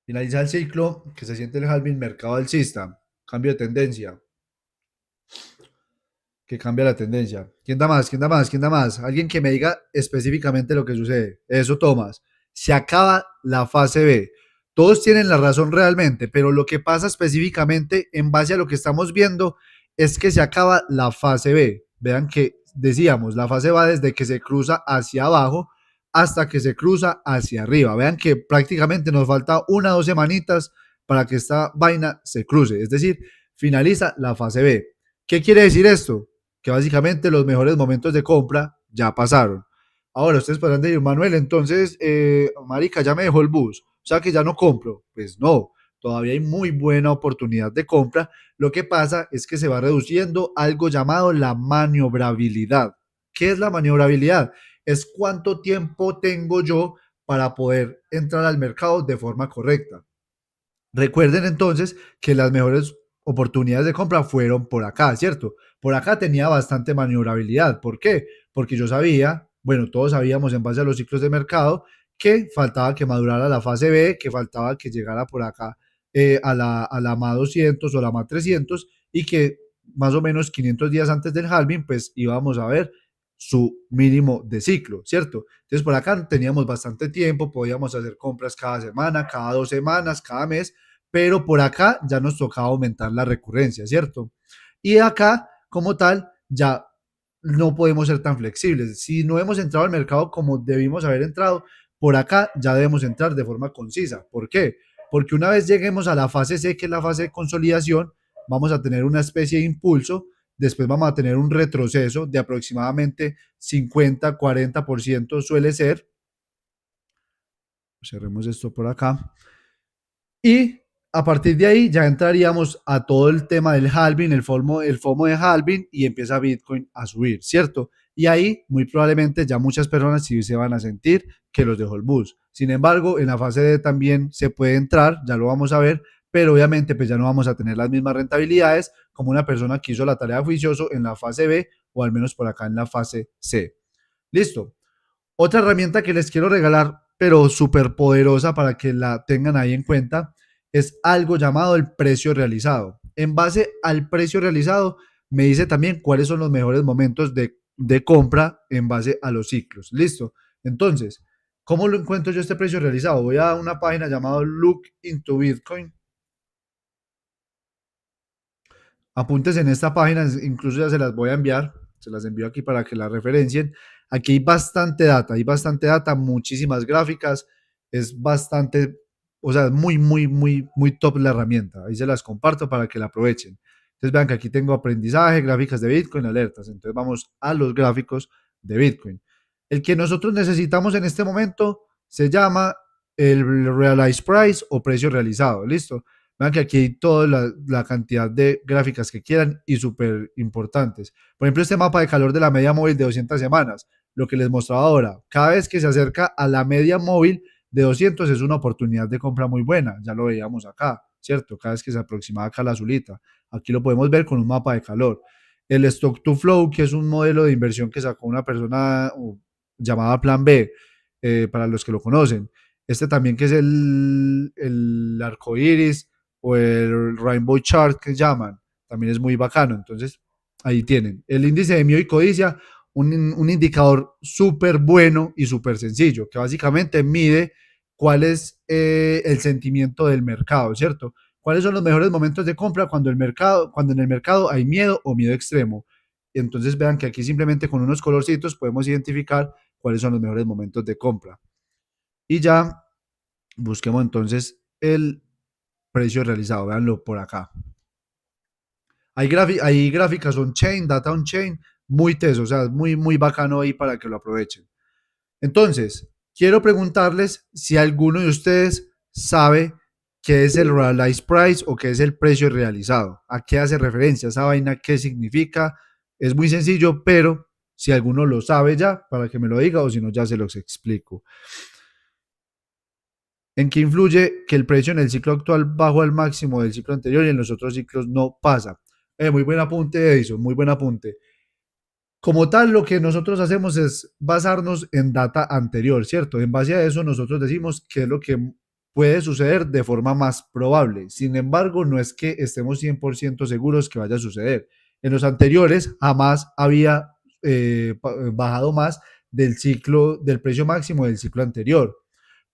Finaliza el ciclo, que se siente el halving, mercado alcista, cambio de tendencia. que cambia la tendencia. ¿Quién da más? ¿Quién da más? ¿Quién da más? Alguien que me diga específicamente lo que sucede. Eso, Tomás. Se acaba la fase B. Todos tienen la razón realmente, pero lo que pasa específicamente en base a lo que estamos viendo es que se acaba la fase B. Vean que decíamos, la fase va desde que se cruza hacia abajo hasta que se cruza hacia arriba. Vean que prácticamente nos falta 1 o 2 semanitas para que esta vaina se cruce. Es decir, finaliza la fase B. ¿Qué quiere decir esto? Que básicamente los mejores momentos de compra ya pasaron. Ahora ustedes podrán decir, Manuel, entonces, marica, ya me dejó el bus, o sea que ya no compro. Pues no, todavía hay muy buena oportunidad de compra. Lo que pasa es que se va reduciendo algo llamado la maniobrabilidad. ¿Qué es la maniobrabilidad? Es cuánto tiempo tengo yo para poder entrar al mercado de forma correcta. Recuerden entonces que las mejores oportunidades de compra fueron por acá, ¿cierto? Por acá tenía bastante maniobrabilidad. ¿Por qué? Porque yo sabía, bueno, todos sabíamos en base a los ciclos de mercado que faltaba que madurara la fase B, que faltaba que llegara por acá a la MA 200 o la MA 300 y que más o menos 500 días antes del halving, pues íbamos a ver su mínimo de ciclo, ¿cierto? Entonces por acá teníamos bastante tiempo, podíamos hacer compras cada semana, cada 2 semanas, cada mes, pero por acá ya nos tocaba aumentar la recurrencia, ¿cierto? Y acá, como tal, ya no podemos ser tan flexibles. Si no hemos entrado al mercado como debimos haber entrado, por acá ya debemos entrar de forma concisa. ¿Por qué? Porque una vez lleguemos a la fase C, que es la fase de consolidación, vamos a tener una especie de impulso, después vamos a tener un retroceso de aproximadamente 50-40% suele ser. Cerremos esto por acá. Y a partir de ahí ya entraríamos a todo el tema del halving, el FOMO de halving y empieza Bitcoin a subir, ¿cierto? Y ahí muy probablemente ya muchas personas sí se van a sentir que los dejó el bus. Sin embargo, en la fase D también se puede entrar, ya lo vamos a ver, pero obviamente pues ya no vamos a tener las mismas rentabilidades como una persona que hizo la tarea juicioso en la fase B o al menos por acá en la fase C. Listo. Otra herramienta que les quiero regalar, pero súper poderosa para que la tengan ahí en cuenta, es algo llamado el precio realizado. En base al precio realizado, me dice también cuáles son los mejores momentos de compra en base a los ciclos. Listo. Entonces, ¿cómo lo encuentro yo este precio realizado? Voy a una página llamada Look into Bitcoin. Apuntes en esta página, incluso ya se las voy a enviar, se las envío aquí para que la referencien. Aquí hay bastante data, muchísimas gráficas, es bastante, o sea, muy, muy, muy, muy top la herramienta. Ahí se las comparto para que la aprovechen. Entonces vean que aquí tengo aprendizaje, gráficas de Bitcoin, alertas. Entonces vamos a los gráficos de Bitcoin. El que nosotros necesitamos en este momento se llama el Realized Price o precio realizado. ¿Listo? Vean que aquí hay toda la cantidad de gráficas que quieran y súper importantes. Por ejemplo, este mapa de calor de la media móvil de 200 semanas, lo que les mostraba ahora. Cada vez que se acerca a la media móvil de 200 es una oportunidad de compra muy buena. Ya lo veíamos acá, ¿cierto? Cada vez que se aproximaba acá la azulita. Aquí lo podemos ver con un mapa de calor. El Stock to Flow, que es un modelo de inversión que sacó una persona llamada Plan B, para los que lo conocen. Este también que es el arco iris o el Rainbow Chart que llaman, también es muy bacano. Entonces, ahí tienen el índice de miedo y codicia, un indicador súper bueno y súper sencillo, que básicamente mide cuál es el sentimiento del mercado, ¿cierto? ¿Cuáles son los mejores momentos de compra cuando en el mercado hay miedo o miedo extremo? Entonces vean que aquí simplemente con unos colorcitos podemos identificar cuáles son los mejores momentos de compra. Y ya busquemos entonces el precio realizado, véanlo por acá. Hay gráficas on-chain, data on-chain, muy teso, o sea, muy, muy bacano ahí para que lo aprovechen. Entonces, quiero preguntarles si alguno de ustedes sabe qué es el realized price o qué es el precio realizado. ¿A qué hace referencia esa vaina? ¿Qué significa? Es muy sencillo, pero si alguno lo sabe ya, para que me lo diga o si no, ya se los explico. ¿En qué influye que el precio en el ciclo actual bajó al máximo del ciclo anterior y en los otros ciclos no pasa? Muy buen apunte, Edison, muy buen apunte. Como tal, lo que nosotros hacemos es basarnos en data anterior, ¿cierto? En base a eso, nosotros decimos qué es lo que puede suceder de forma más probable. Sin embargo, no es que estemos 100% seguros que vaya a suceder. En los anteriores jamás había bajado más del ciclo, del precio máximo del ciclo anterior.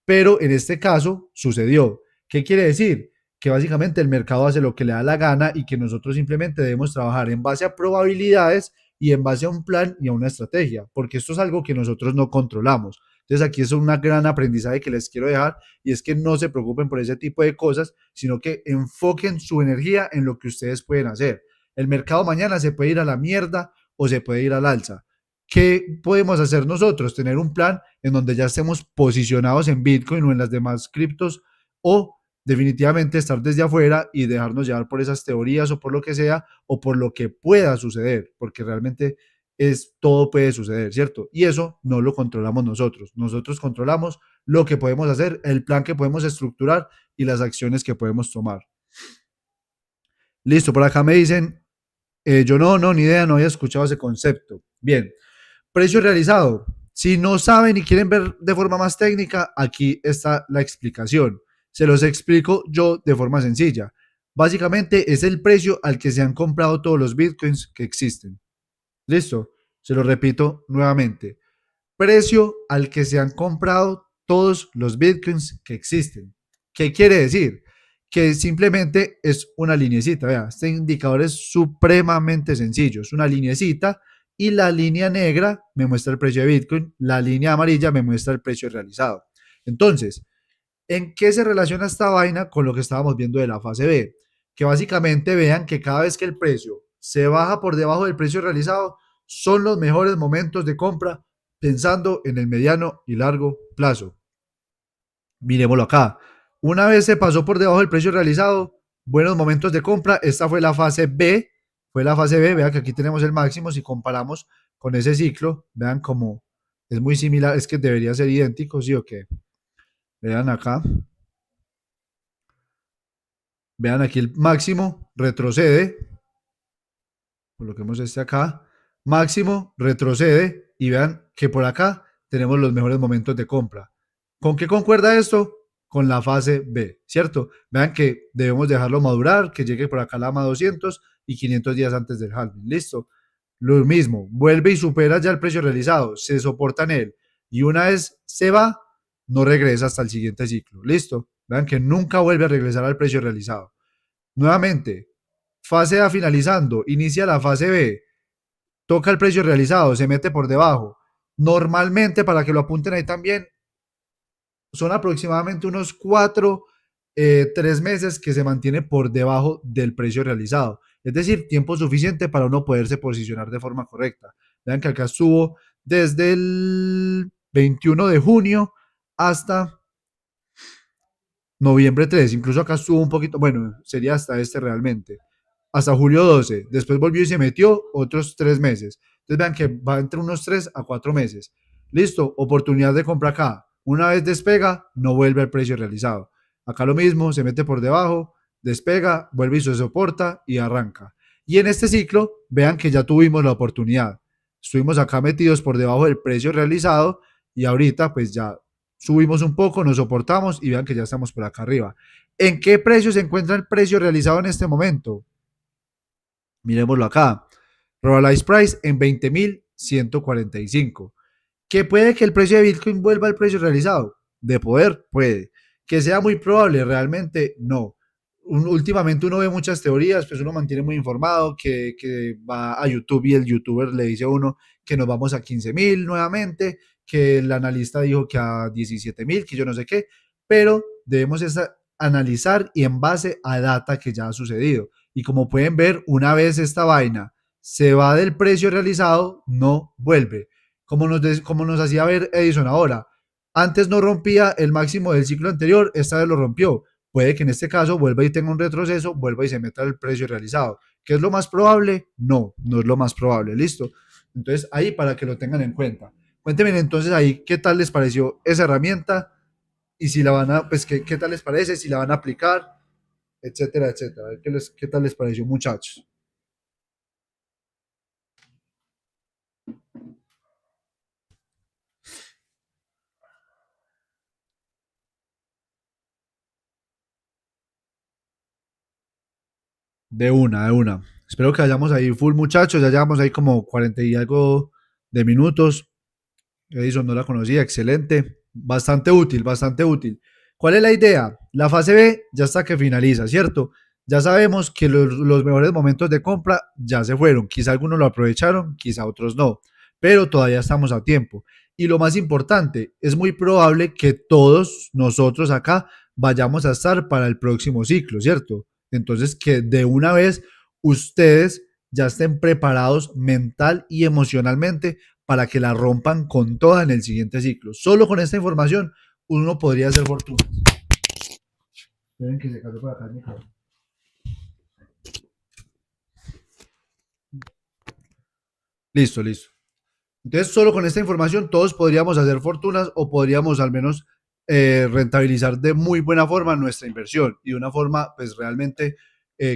Pero en este caso sucedió. ¿Qué quiere decir? Que básicamente el mercado hace lo que le da la gana y que nosotros simplemente debemos trabajar en base a probabilidades y en base a un plan y a una estrategia, porque esto es algo que nosotros no controlamos. Entonces aquí es un gran aprendizaje que les quiero dejar y es que no se preocupen por ese tipo de cosas, sino que enfoquen su energía en lo que ustedes pueden hacer. El mercado mañana se puede ir a la mierda o se puede ir al alza. ¿Qué podemos hacer nosotros? Tener un plan en donde ya estemos posicionados en Bitcoin o en las demás criptos o definitivamente estar desde afuera y dejarnos llevar por esas teorías o por lo que sea o por lo que pueda suceder, porque realmente todo puede suceder, ¿cierto? Y eso no lo controlamos nosotros. Nosotros controlamos lo que podemos hacer, el plan que podemos estructurar y las acciones que podemos tomar. Listo, por acá me dicen, yo ni idea, no había escuchado ese concepto. Bien, precio realizado. Si no saben y quieren ver de forma más técnica, aquí está la explicación. Se los explico yo de forma sencilla. Básicamente es el precio al que se han comprado todos los bitcoins que existen. Listo. Se lo repito nuevamente. Precio al que se han comprado todos los bitcoins que existen. ¿Qué quiere decir? Que simplemente es una linecita. Vea, este indicador es supremamente sencillo. Es una linecita y la línea negra me muestra el precio de Bitcoin, la línea amarilla me muestra el precio realizado. Entonces, ¿en qué se relaciona esta vaina con lo que estábamos viendo de la fase B? Que básicamente vean que cada vez que el precio se baja por debajo del precio realizado, son los mejores momentos de compra pensando en el mediano y largo plazo. Miremoslo acá. Una vez se pasó por debajo del precio realizado, buenos momentos de compra. Esta fue la fase B. Fue la fase B. Vean que aquí tenemos el máximo. Si comparamos con ese ciclo, vean cómo es muy similar. Es que debería ser idéntico, ¿sí o qué? Vean acá. Vean aquí el máximo retrocede. Coloquemos este acá. Máximo retrocede. Y vean que por acá tenemos los mejores momentos de compra. ¿Con qué concuerda esto? Con la fase B, ¿cierto? Vean que debemos dejarlo madurar, que llegue por acá la AMA 200 y 500 días antes del halving. Listo. Lo mismo, vuelve y supera ya el precio realizado, se soporta en él y una vez se va, no regresa hasta el siguiente ciclo. Listo. Vean que nunca vuelve a regresar al precio realizado. Nuevamente, fase A finalizando, inicia la fase B, toca el precio realizado, se mete por debajo. Normalmente, para que lo apunten ahí también, son aproximadamente unos 3 meses que se mantiene por debajo del precio realizado. Es decir, tiempo suficiente para uno poderse posicionar de forma correcta. Vean que acá estuvo desde el 21 de junio hasta noviembre 3. Incluso acá estuvo un poquito, bueno, sería hasta este realmente. Hasta julio 12. Después volvió y se metió otros 3 meses. Entonces vean que va entre unos 3 a 4 meses. Listo, oportunidad de compra acá. Una vez despega, no vuelve al precio realizado. Acá lo mismo, se mete por debajo, despega, vuelve y se soporta y arranca. Y en este ciclo, vean que ya tuvimos la oportunidad. Estuvimos acá metidos por debajo del precio realizado y ahorita pues ya subimos un poco, nos soportamos y vean que ya estamos por acá arriba. ¿En qué precio se encuentra el precio realizado en este momento? Miremoslo acá. Realized Price en 20.145. ¿Que puede que el precio de Bitcoin vuelva al precio realizado? De poder, puede. Que sea muy probable, realmente no. Últimamente uno ve muchas teorías, pues uno mantiene muy informado, que va a YouTube y el youtuber le dice a uno que nos vamos a 15.000 nuevamente, que el analista dijo que a 17.000, que yo no sé qué, pero debemos analizar y en base a data que ya ha sucedido. Y como pueden ver, una vez esta vaina se va del precio realizado, no vuelve. Como nos hacía ver Edison ahora. Antes no rompía el máximo del ciclo anterior, esta vez lo rompió. Puede que en este caso vuelva y tenga un retroceso, vuelva y se meta el precio realizado. ¿Qué es lo más probable? No, no es lo más probable. Listo. Entonces, ahí para que lo tengan en cuenta. Cuéntenme entonces ahí qué tal les pareció esa herramienta y si la van a, pues qué tal les parece, si la van a aplicar, etcétera, etcétera. A ver qué tal les pareció, muchachos. De una, de una. Espero que vayamos ahí full, muchachos. Ya llevamos ahí como 40 y algo de minutos. Edison no la conocía, excelente. Bastante útil, bastante útil. ¿Cuál es la idea? La fase B ya está que finaliza, ¿cierto? Ya sabemos que los mejores momentos de compra ya se fueron. Quizá algunos lo aprovecharon, quizá otros no. Pero todavía estamos a tiempo. Y lo más importante, es muy probable que todos nosotros acá vayamos a estar para el próximo ciclo, ¿cierto? Entonces, que de una vez ustedes ya estén preparados mental y emocionalmente para que la rompan con toda en el siguiente ciclo. Solo con esta información uno podría hacer fortuna. Esperen que se cayó por acá el micrófono. Listo, listo. Entonces, solo con esta información todos podríamos hacer fortunas o podríamos al menos rentabilizar de muy buena forma nuestra inversión y de una forma pues realmente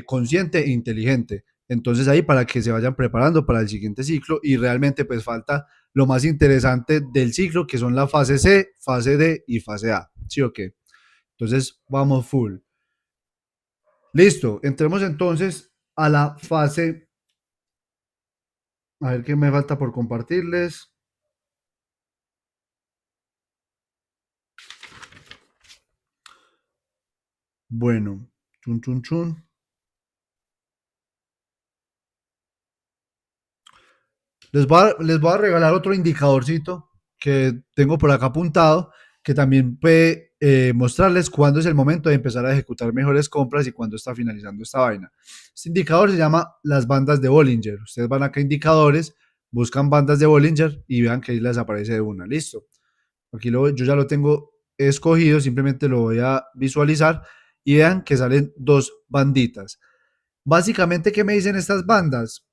consciente e inteligente. Entonces ahí para que se vayan preparando para el siguiente ciclo y realmente pues falta lo más interesante del ciclo que son la fase C, fase D y fase A. ¿Sí o qué? Entonces vamos full. Listo, entremos entonces a la fase, a ver qué me falta por compartirles. Bueno, chun chun chun. Les voy a regalar otro indicadorcito que tengo por acá apuntado, que también puede mostrarles cuándo es el momento de empezar a ejecutar mejores compras y cuándo está finalizando esta vaina. Este indicador se llama las bandas de Bollinger. Ustedes van acá a indicadores, buscan bandas de Bollinger y vean que ahí les aparece de una. Listo. Aquí yo ya lo tengo escogido, simplemente lo voy a visualizar y vean que salen dos banditas. Básicamente, ¿qué me dicen estas bandas?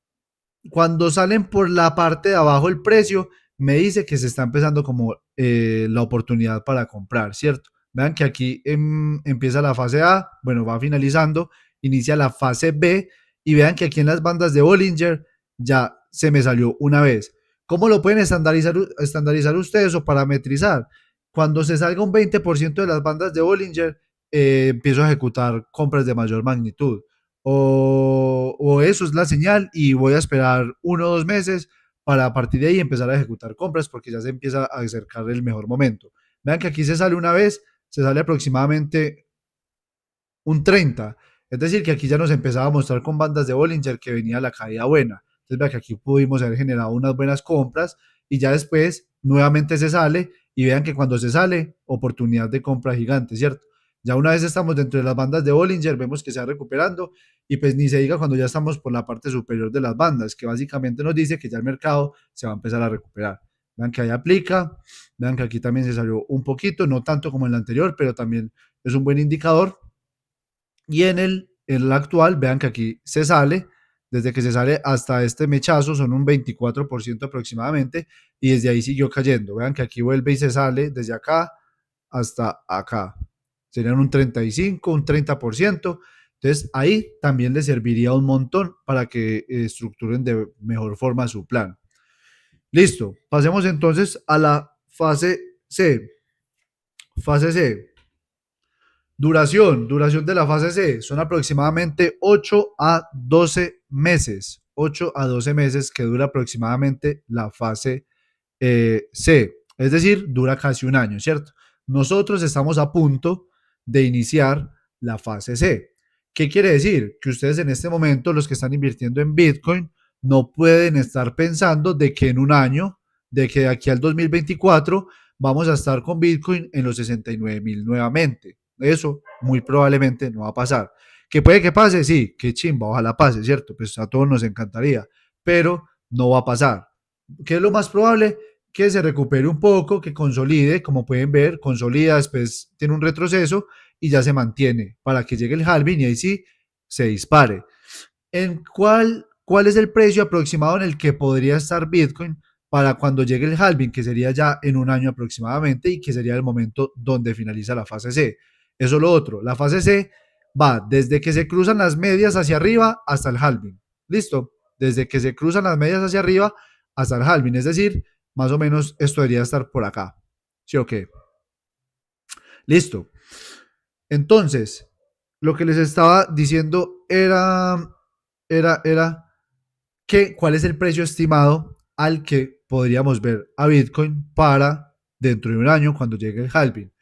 Cuando salen por la parte de abajo el precio, me dice que se está empezando como la oportunidad para comprar, ¿cierto? Vean que aquí empieza la fase A, bueno, va finalizando, inicia la fase B y vean que aquí en las bandas de Bollinger ya se me salió una vez. ¿Cómo lo pueden estandarizar ustedes o parametrizar? Cuando se salga un 20% de las bandas de Bollinger, empiezo a ejecutar compras de mayor magnitud o eso es la señal y voy a esperar 1 o 2 meses para a partir de ahí empezar a ejecutar compras porque ya se empieza a acercar el mejor momento. Vean que aquí se sale una vez, se sale aproximadamente un 30. Es decir, que aquí ya nos empezaba a mostrar con bandas de Bollinger que venía la caída buena. Entonces, vean que aquí pudimos haber generado unas buenas compras y ya después nuevamente se sale y vean que cuando se sale, oportunidad de compra gigante, ¿cierto? Ya una vez estamos dentro de las bandas de Bollinger, vemos que se va recuperando y pues ni se diga cuando ya estamos por la parte superior de las bandas, que básicamente nos dice que ya el mercado se va a empezar a recuperar. Vean que ahí aplica, vean que aquí también se salió un poquito, no tanto como en el anterior, pero también es un buen indicador y en el actual, vean que aquí se sale, desde que se sale hasta este mechazo son un 24% aproximadamente, y desde ahí siguió cayendo. Vean que aquí vuelve y se sale desde acá hasta acá. Serían un 35, un 30%. Entonces ahí también les serviría un montón para que estructuren de mejor forma su plan. Listo, pasemos entonces a la fase C. Fase C. Duración de la fase C son aproximadamente 8 a 12 meses. 8 a 12 meses que dura aproximadamente la fase C. Es decir, dura casi un año, ¿cierto? Nosotros estamos a punto de iniciar la fase C. ¿Qué quiere decir? Que ustedes en este momento, los que están invirtiendo en Bitcoin, no pueden estar pensando de que en un año, de que de aquí al 2024, vamos a estar con Bitcoin en los 69.000 nuevamente. Eso muy probablemente no va a pasar. ¿Que puede que pase? Sí, qué chimba, ojalá pase, ¿cierto? Pues a todos nos encantaría, pero no va a pasar. ¿Qué es lo más probable? Que se recupere un poco, que consolide, como pueden ver, consolida, después tiene un retroceso y ya se mantiene para que llegue el halving y ahí sí se dispare. ¿Cuál es el precio aproximado en el que podría estar Bitcoin para cuando llegue el halving, que sería ya en un año aproximadamente y que sería el momento donde finaliza la fase C? Eso es lo otro. La fase C va desde que se cruzan las medias hacia arriba hasta el halving. ¿Listo? Desde que se cruzan las medias hacia arriba hasta el halving. Es decir, más o menos esto debería estar por acá. ¿Sí o qué? Listo. Entonces, lo que les estaba diciendo era era cuál es el precio estimado al que podríamos ver a Bitcoin para dentro de un año cuando llegue el halving.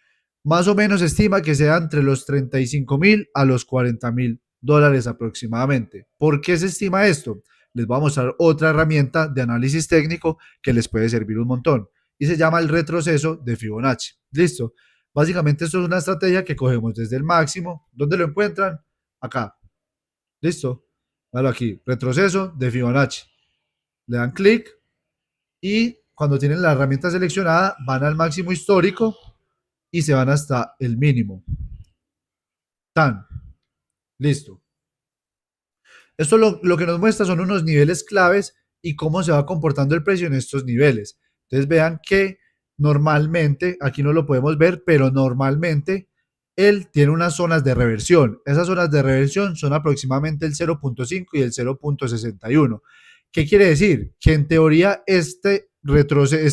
Más o menos se estima que sea entre los 35.000 a los 40.000 dólares aproximadamente. ¿Por qué se estima esto? Les voy a mostrar otra herramienta de análisis técnico que les puede servir un montón y se llama el retroceso de Fibonacci. Listo. Básicamente esto es una estrategia que cogemos desde el máximo. ¿Dónde lo encuentran? Acá. Listo. Dale aquí. Retroceso de Fibonacci. Le dan clic y cuando tienen la herramienta seleccionada van al máximo histórico y se van hasta el mínimo. Tan. Listo. Esto lo que nos muestra son unos niveles claves y cómo se va comportando el precio en estos niveles. Entonces vean que normalmente, aquí no lo podemos ver, pero normalmente él tiene unas zonas de reversión. Esas zonas de reversión son aproximadamente el 0.5 y el 0.61. ¿Qué quiere decir? Que en teoría este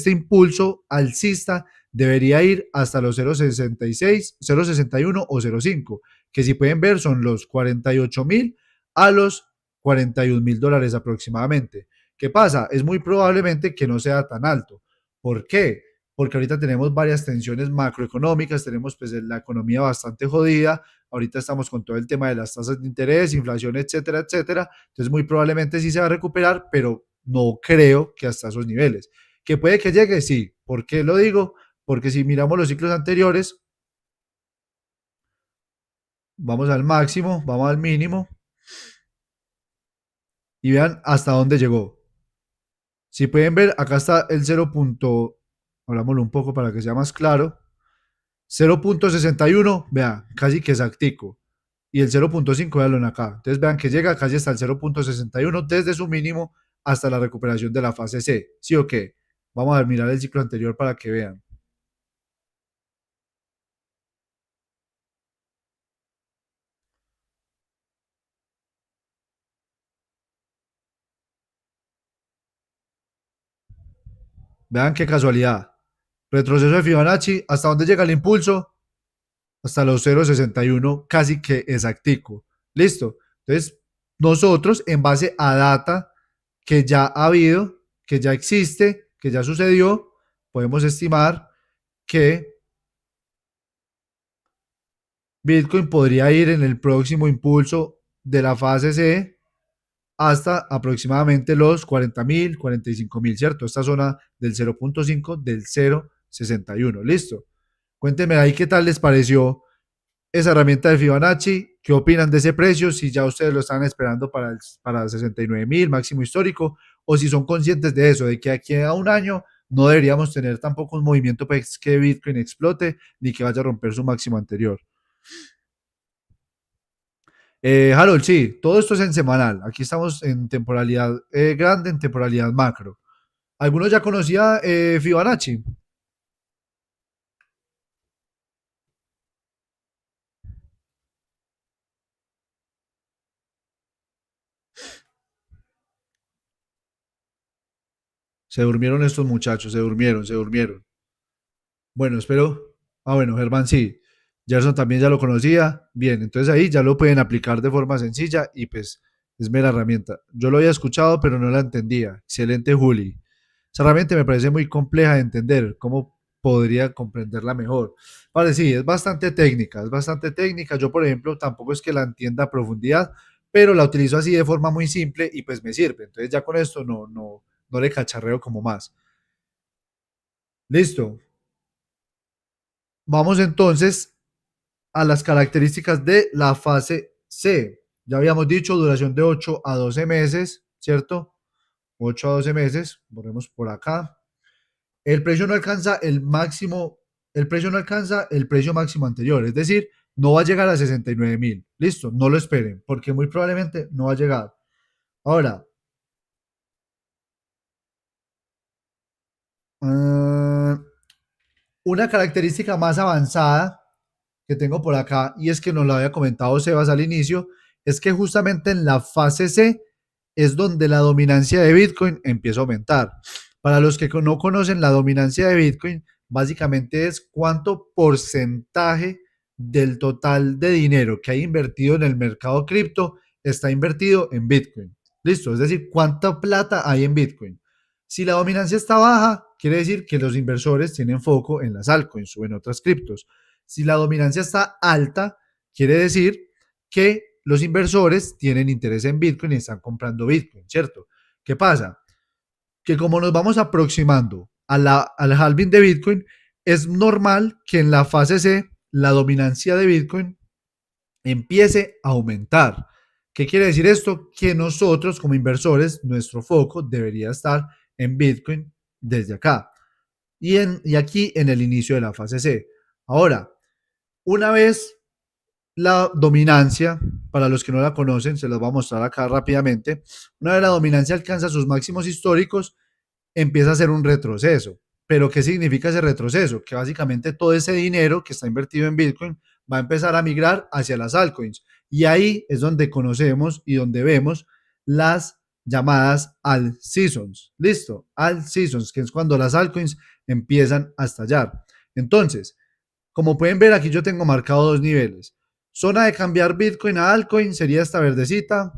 impulso alcista debería ir hasta los 0.66, 0.61 o 0.5, que si pueden ver son los 48.000 a los 41.000 dólares aproximadamente. ¿Qué pasa? Es muy probablemente que no sea tan alto. ¿Por qué? Porque ahorita tenemos varias tensiones macroeconómicas, tenemos pues la economía bastante jodida, ahorita estamos con todo el tema de las tasas de interés, inflación, etcétera, etcétera, entonces muy probablemente sí se va a recuperar, pero no creo que hasta esos niveles. ¿Que puede que llegue? Sí. ¿Por qué lo digo? Porque si miramos los ciclos anteriores, vamos al máximo, vamos al mínimo y vean hasta dónde llegó. Si pueden ver, acá está el 0. Hablámoslo un poco para que sea más claro. 0.61, vean, casi que exactico. Y el 0.5, veanlo acá. Entonces vean que llega casi hasta el 0.61 desde su mínimo hasta la recuperación de la fase C. ¿Sí o qué? Vamos a mirar el ciclo anterior para que vean. Vean qué casualidad. Retroceso de Fibonacci, ¿hasta dónde llega el impulso? Hasta los 0.61, casi que exactico. Listo. Entonces, nosotros, en base a data que ya ha habido, que ya existe, que ya sucedió, podemos estimar que Bitcoin podría ir en el próximo impulso de la fase C hasta aproximadamente los 40.000, 45.000, ¿cierto? Esta zona del 0.5 del 0.61. Listo. Cuéntenme ahí qué tal les pareció esa herramienta de Fibonacci. ¿Qué opinan de ese precio? Si ya ustedes lo están esperando para 69.000 máximo histórico, o si son conscientes de eso, de que aquí a un año no deberíamos tener tampoco un movimiento pues, que Bitcoin explote ni que vaya a romper su máximo anterior. Harold, sí, todo esto es en semanal. Aquí estamos en temporalidad grande, en temporalidad macro. ¿Algunos ya conocía Fibonacci? Se durmieron estos muchachos, se durmieron, se durmieron. Bueno, espero. Ah, bueno, Germán sí. Gerson también ya lo conocía. Bien, entonces ahí ya lo pueden aplicar de forma sencilla y pues es mera herramienta. Yo lo había escuchado, pero no la entendía. Excelente, Juli. Esa herramienta me parece muy compleja de entender. ¿Cómo podría comprenderla mejor? Vale, sí, es bastante técnica, es bastante técnica. Yo, por ejemplo, tampoco es que la entienda a profundidad, pero la utilizo así de forma muy simple y pues me sirve. Entonces ya con esto no le cacharreo como más. Listo. Vamos entonces a las características de la fase C. Ya habíamos dicho duración de 8 a 12 meses, ¿cierto? 8 a 12 meses, ponemos por acá. El precio no alcanza el máximo, el precio no alcanza el precio máximo anterior, es decir, no va a llegar a 69.000. Listo, no lo esperen, porque muy probablemente no va a llegar. Ahora, uh, una característica más avanzada que tengo por acá, y es que nos lo había comentado Sebas al inicio, es que justamente en la fase C es donde la dominancia de Bitcoin empieza a aumentar. Para los que no conocen la dominancia de Bitcoin, básicamente es cuánto porcentaje del total de dinero que hay invertido en el mercado cripto está invertido en Bitcoin. Listo, es decir, cuánta plata hay en Bitcoin. Si la dominancia está baja, quiere decir que los inversores tienen foco en las altcoins o en otras criptos. Si la dominancia está alta, quiere decir que los inversores tienen interés en Bitcoin y están comprando Bitcoin, ¿cierto? ¿Qué pasa? Que como nos vamos aproximando al halving de Bitcoin, es normal que en la fase C la dominancia de Bitcoin empiece a aumentar. ¿Qué quiere decir esto? Que nosotros como inversores, nuestro foco debería estar en Bitcoin desde acá y aquí en el inicio de la fase C. Ahora, una vez la dominancia, para los que no la conocen, se los voy a mostrar acá rápidamente, una vez la dominancia alcanza sus máximos históricos, empieza a ser un retroceso. ¿Pero qué significa ese retroceso? Que básicamente todo ese dinero que está invertido en Bitcoin va a empezar a migrar hacia las altcoins. Y ahí es donde conocemos y donde vemos las llamadas alt seasons. Listo, alt seasons, que es cuando las altcoins empiezan a estallar. Entonces, como pueden ver, aquí yo tengo marcado dos niveles. Zona de cambiar Bitcoin a altcoin sería esta verdecita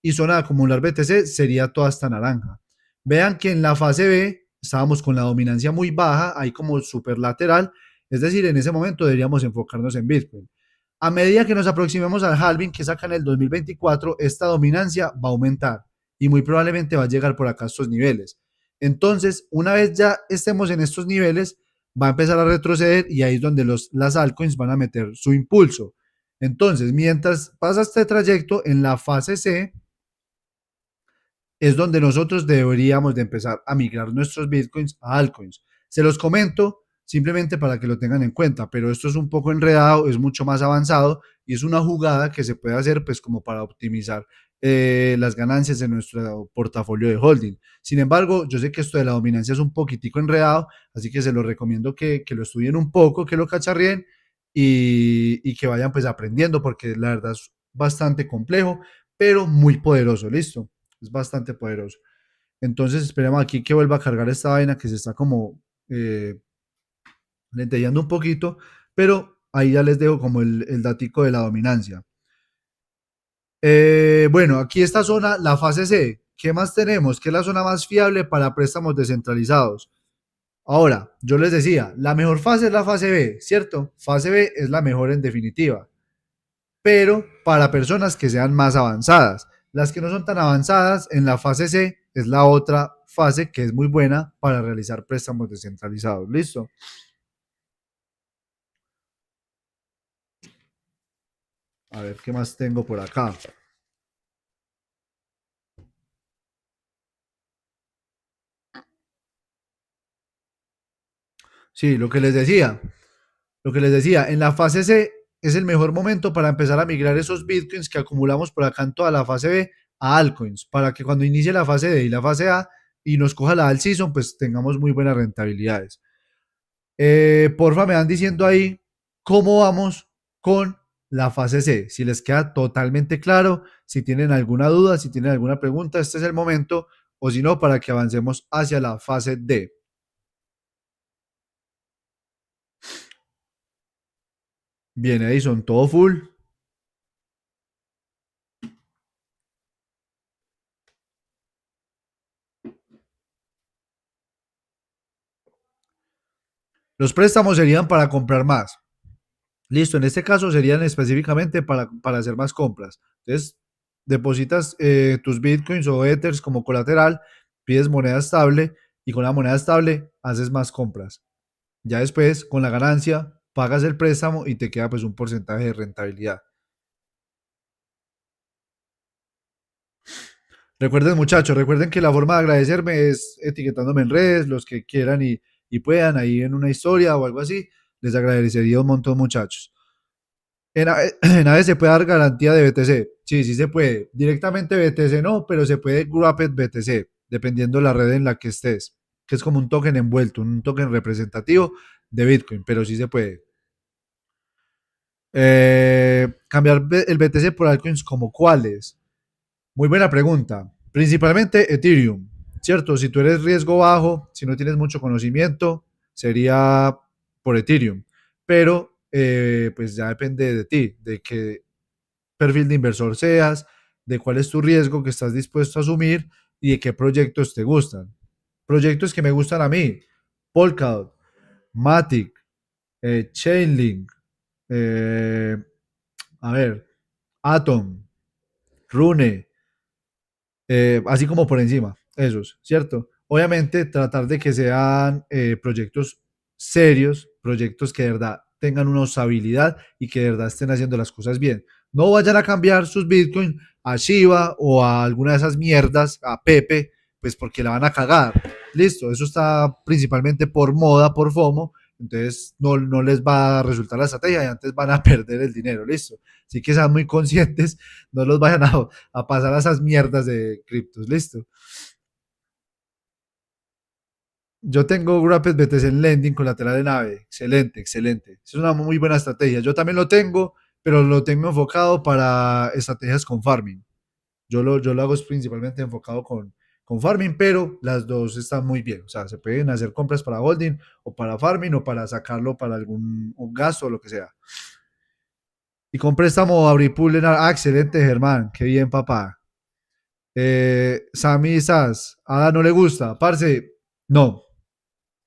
y zona de acumular BTC sería toda esta naranja. Vean que en la fase B estábamos con la dominancia muy baja, ahí como superlateral, es decir, en ese momento deberíamos enfocarnos en Bitcoin. A medida que nos aproximemos al halving que saca en el 2024, esta dominancia va a aumentar y muy probablemente va a llegar por acá a estos niveles. Entonces, una vez ya estemos en estos niveles, va a empezar a retroceder y ahí es donde las altcoins van a meter su impulso. Entonces, mientras pasa este trayecto en la fase C, es donde nosotros deberíamos de empezar a migrar nuestros bitcoins a altcoins. Se los comento simplemente para que lo tengan en cuenta, pero esto es un poco enredado, es mucho más avanzado y es una jugada que se puede hacer pues como para optimizar las ganancias de nuestro portafolio de holding. Sin embargo, yo sé que esto de la dominancia es un poquitico enredado, así que se los recomiendo que lo estudien un poco, que lo cacharrien y que vayan pues aprendiendo porque la verdad es bastante complejo, pero muy poderoso, ¿listo? Es bastante poderoso. Entonces esperemos aquí que vuelva a cargar esta vaina que se está como lentellando un poquito, pero ahí ya les dejo como el datico de la dominancia. Bueno, aquí esta zona, la fase C. ¿Qué más tenemos? ¿Qué es la zona más fiable para préstamos descentralizados? Ahora, yo les decía, la mejor fase es la fase B, ¿cierto? Fase B es la mejor en definitiva, pero para personas que sean más avanzadas. Las que no son tan avanzadas, en la fase C es la otra fase que es muy buena para realizar préstamos descentralizados. ¿Listo? A ver qué más tengo por acá. Sí, lo que les decía, en la fase C es el mejor momento para empezar a migrar esos bitcoins que acumulamos por acá en toda la fase B a altcoins, para que cuando inicie la fase D y la fase A y nos coja la alt season, pues tengamos muy buenas rentabilidades. Porfa, me van diciendo ahí cómo vamos con la fase C. Si les queda totalmente claro, si tienen alguna duda, si tienen alguna pregunta, este es el momento, o si no, para que avancemos hacia la fase D. Bien, Edison, todo full. Los préstamos serían para comprar más. Listo, en este caso serían específicamente para hacer más compras. Entonces, depositas tus bitcoins o ethers como colateral, pides moneda estable y con la moneda estable haces más compras. Ya después, con la ganancia, pagas el préstamo y te queda pues un porcentaje de rentabilidad. Recuerden muchachos, recuerden que la forma de agradecerme es etiquetándome en redes, los que quieran y puedan, ahí en una historia o algo así, les agradecería un montón muchachos. En AVE se puede dar garantía de BTC. Sí, sí se puede. Directamente BTC no, pero se puede Wrapped BTC, dependiendo de la red en la que estés, que es como un token envuelto, un token representativo de Bitcoin, pero sí se puede. Cambiar el BTC por altcoins como cuáles. Muy buena pregunta. Principalmente Ethereum, ¿cierto? Si tú eres riesgo bajo, si no tienes mucho conocimiento, sería por Ethereum. Pero pues ya depende de ti, de qué perfil de inversor seas, de cuál es tu riesgo que estás dispuesto a asumir y de qué proyectos te gustan. Proyectos que me gustan a mí: Polkadot, Matic, Chainlink, eh, a ver, Atom, Rune, así como por encima, esos, ¿cierto? Obviamente tratar de que sean proyectos serios, proyectos que de verdad tengan una usabilidad y que de verdad estén haciendo las cosas bien. No vayan a cambiar sus Bitcoin a Shiba o a alguna de esas mierdas, a Pepe, pues porque la van a cagar. Listo, eso está principalmente por moda, por FOMO, entonces no les va a resultar la estrategia y antes van a perder el dinero, listo. Así que sean muy conscientes, no los vayan a pasar a esas mierdas de criptos, listo. Yo tengo Wrapped BTC en lending con lateral de nave. Excelente, excelente. Es una muy buena estrategia. Yo también lo tengo, pero lo tengo enfocado para estrategias con farming. Yo lo hago principalmente enfocado con farming, pero las dos están muy bien. O sea, se pueden hacer compras para holding o para farming o para sacarlo para algún un gasto o lo que sea. Y con préstamo abrir pool en... Ah, excelente, Germán. Qué bien, papá. Sammy Sass, Ada no le gusta. Parce, no.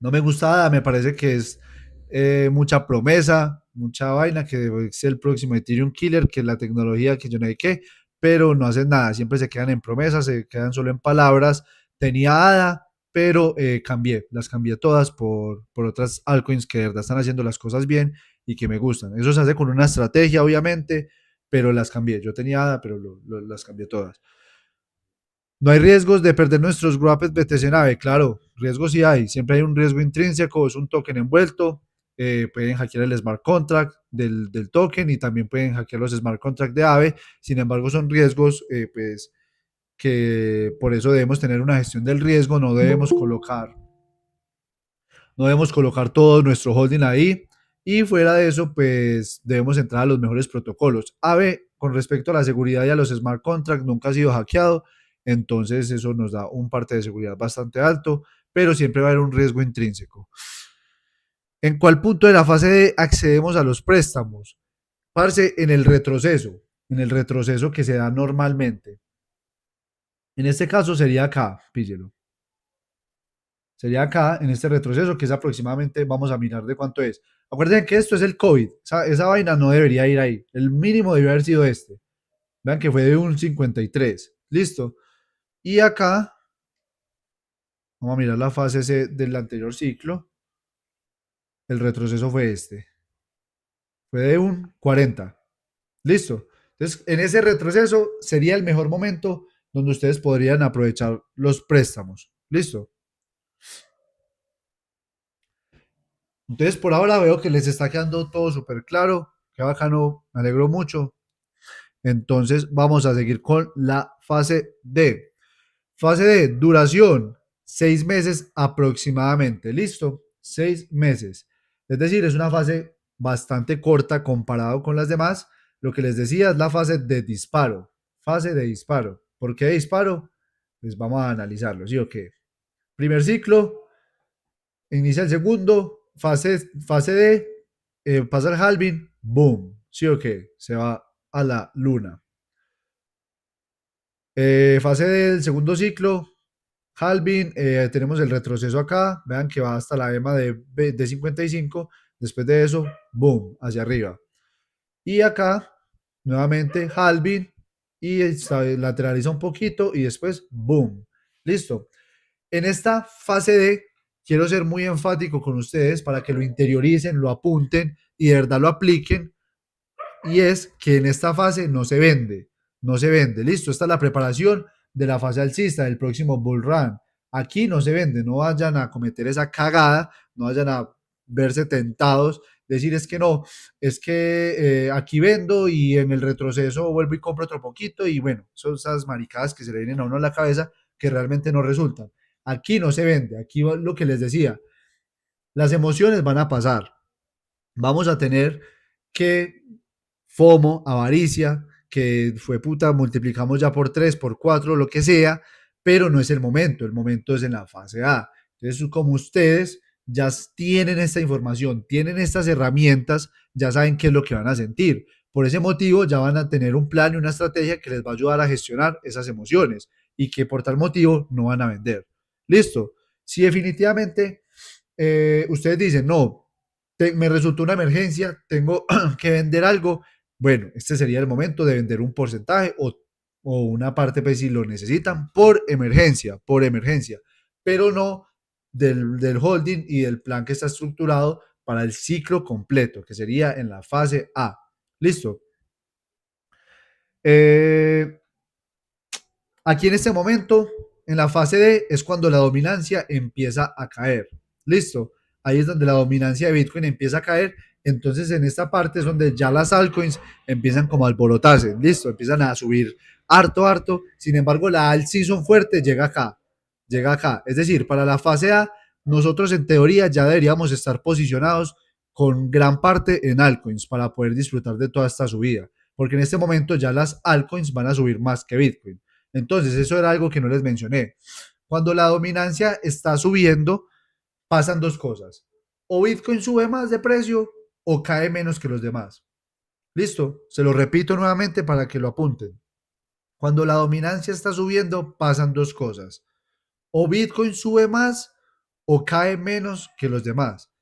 No me gusta nada, me parece que es mucha promesa, mucha vaina, que es el próximo Ethereum Killer, que es la tecnología que yo no sé qué, pero no hacen nada, siempre se quedan en promesas, se quedan solo en palabras. Tenía ADA, pero las cambié todas por otras altcoins que de verdad están haciendo las cosas bien y que me gustan. Eso se hace con una estrategia, obviamente, pero las cambié. Yo tenía ADA, pero las cambié todas. No hay riesgos de perder nuestros wrappers BTC Nave, claro, riesgos sí hay, siempre hay un riesgo intrínseco, es un token envuelto, pueden hackear el smart contract del token y también pueden hackear los smart contracts de AVE, sin embargo son riesgos pues que por eso debemos tener una gestión del riesgo, no debemos colocar todo nuestro holding ahí y fuera de eso pues debemos entrar a los mejores protocolos. AVE con respecto a la seguridad y a los smart contracts nunca ha sido hackeado, entonces eso nos da un parte de seguridad bastante alto, pero siempre va a haber un riesgo intrínseco. ¿En cuál punto de la fase D accedemos a los préstamos? Parce, en el retroceso que se da normalmente. En este caso sería acá, píllelo. Sería acá, en este retroceso, que es aproximadamente, vamos a mirar de cuánto es. Acuérdense que esto es el COVID, esa vaina no debería ir ahí. El mínimo debería haber sido este. Vean que fue de un 53. Listo. Y acá, vamos a mirar la fase C del anterior ciclo. El retroceso fue este. Fue de un 40. Listo. Entonces, en ese retroceso sería el mejor momento donde ustedes podrían aprovechar los préstamos. Listo. Entonces, por ahora veo que les está quedando todo súper claro. Qué bacano, me alegro mucho. Entonces, vamos a seguir con la fase D. Fase D, duración, 6 meses aproximadamente. ¿Listo? 6 meses. Es decir, es una fase bastante corta comparado con las demás. Lo que les decía es la fase de disparo. Fase de disparo. ¿Por qué disparo? Pues vamos a analizarlo. ¿Sí o qué? Primer ciclo, inicia el segundo, fase D, pasa el halving, boom. ¿Sí o qué? Se va a la luna. Fase del segundo ciclo, halving, tenemos el retroceso acá, vean que va hasta la EMA de 55, después de eso, boom, hacia arriba. Y acá, nuevamente, halving, y lateraliza un poquito y después, boom, listo. En esta fase D, quiero ser muy enfático con ustedes para que lo interioricen, lo apunten y de verdad lo apliquen, y es que en esta fase no se vende, listo, esta es la preparación de la fase alcista del próximo bull run. Aquí no se vende, no vayan a cometer esa cagada, no vayan a verse tentados, decir es que no, es que aquí vendo y en el retroceso vuelvo y compro otro poquito y bueno, son esas maricadas que se le vienen a uno a la cabeza que realmente no resultan. Aquí no se vende, aquí lo que les decía, las emociones van a pasar, vamos a tener que FOMO, avaricia, que fue puta, multiplicamos ya por 3 por 4 lo que sea, pero no es el momento es en la fase A. Entonces, como ustedes ya tienen esta información, tienen estas herramientas, ya saben qué es lo que van a sentir. Por ese motivo ya van a tener un plan y una estrategia que les va a ayudar a gestionar esas emociones y que por tal motivo no van a vender. Listo. Si definitivamente ustedes dicen, no, me resultó una emergencia, tengo que vender algo, bueno, este sería el momento de vender un porcentaje o una parte pues si lo necesitan por emergencia, pero no del holding y del plan que está estructurado para el ciclo completo, que sería en la fase A. Listo. Eh, Aquí en este momento, en la fase D, es cuando la dominancia empieza a caer. Listo. Ahí es donde la dominancia de Bitcoin empieza a caer. Entonces, en esta parte es donde ya las altcoins empiezan como a alborotarse. Listo. Empiezan a subir harto, harto. Sin embargo, la alt season fuerte llega acá. Llega acá. Es decir, para la fase A, nosotros en teoría ya deberíamos estar posicionados con gran parte en altcoins para poder disfrutar de toda esta subida. Porque en este momento ya las altcoins van a subir más que Bitcoin. Entonces, eso era algo que no les mencioné. Cuando la dominancia está subiendo, pasan dos cosas. O Bitcoin sube más de precio o cae menos que los demás. Listo, se lo repito nuevamente para que lo apunten. Cuando la dominancia está subiendo, pasan dos cosas. O Bitcoin sube más o cae menos que los demás.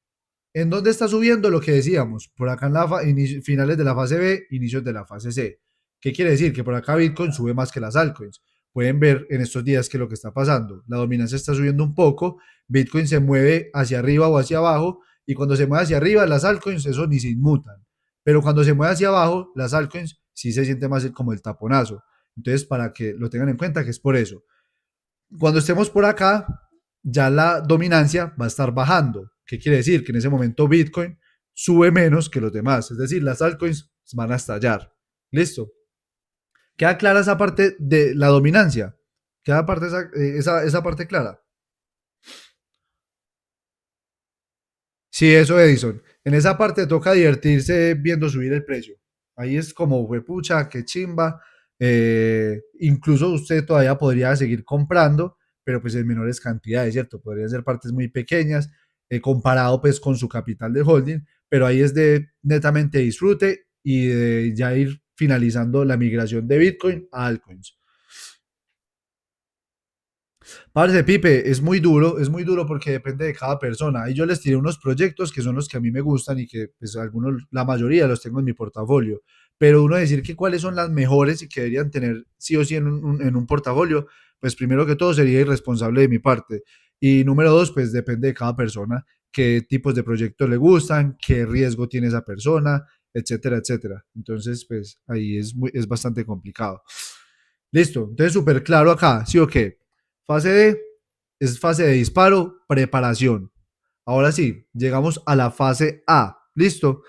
¿En dónde está subiendo? Lo que decíamos, por acá en finales de la fase B, inicios de la fase C. ¿Qué quiere decir? Que por acá Bitcoin sube más que las altcoins. Pueden ver en estos días qué es lo que está pasando. La dominancia está subiendo un poco, Bitcoin se mueve hacia arriba o hacia abajo, y cuando se mueve hacia arriba, las altcoins, eso ni se inmutan. Pero cuando se mueve hacia abajo, las altcoins sí se siente más como el taponazo. Entonces, para que lo tengan en cuenta, que es por eso. Cuando estemos por acá, ya la dominancia va a estar bajando. ¿Qué quiere decir? Que en ese momento Bitcoin sube menos que los demás. Es decir, las altcoins van a estallar. Listo. ¿Queda clara esa parte de la dominancia? ¿Queda parte esa parte clara? Sí, eso, Edison. En esa parte toca divertirse viendo subir el precio. Ahí es como, pucha, qué chimba. Incluso usted todavía podría seguir comprando, pero pues en menores cantidades, ¿cierto? Podrían ser partes muy pequeñas, comparado pues con su capital de holding, pero ahí es de netamente disfrute y de ya ir finalizando la migración de Bitcoin a altcoins. Parce, Pipe, es muy duro porque depende de cada persona. Y yo les tiré unos proyectos que son los que a mí me gustan y que pues algunos, la mayoría los tengo en mi portafolio. Pero uno decir que cuáles son las mejores y que deberían tener sí o sí en un portafolio, pues primero que todo sería irresponsable de mi parte. Y número dos, pues depende de cada persona, qué tipos de proyectos le gustan, qué riesgo tiene esa persona, etcétera, etcétera. Entonces, pues ahí es bastante complicado. Listo, entonces súper claro acá, ¿sí o qué? Fase D es fase de disparo, preparación. Ahora sí, llegamos a la fase A. Listo.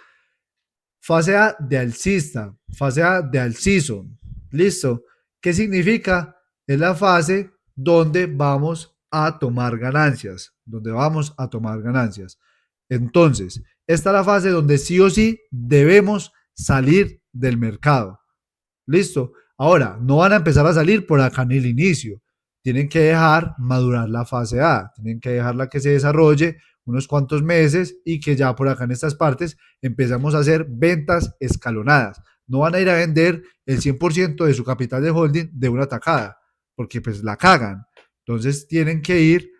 Fase A de alcista, fase A de alciso. Listo. ¿Qué significa? Es la fase donde vamos a tomar ganancias. Donde vamos a tomar ganancias. Entonces, esta es la fase donde sí o sí debemos salir del mercado. Listo. Ahora, no van a empezar a salir por acá en el inicio. Tienen que dejar madurar la fase A. Tienen que dejarla que se desarrolle unos cuantos meses y que ya por acá en estas partes empezamos a hacer ventas escalonadas. No van a ir a vender el 100% de su capital de holding de una tacada, porque pues la cagan. Entonces tienen que ir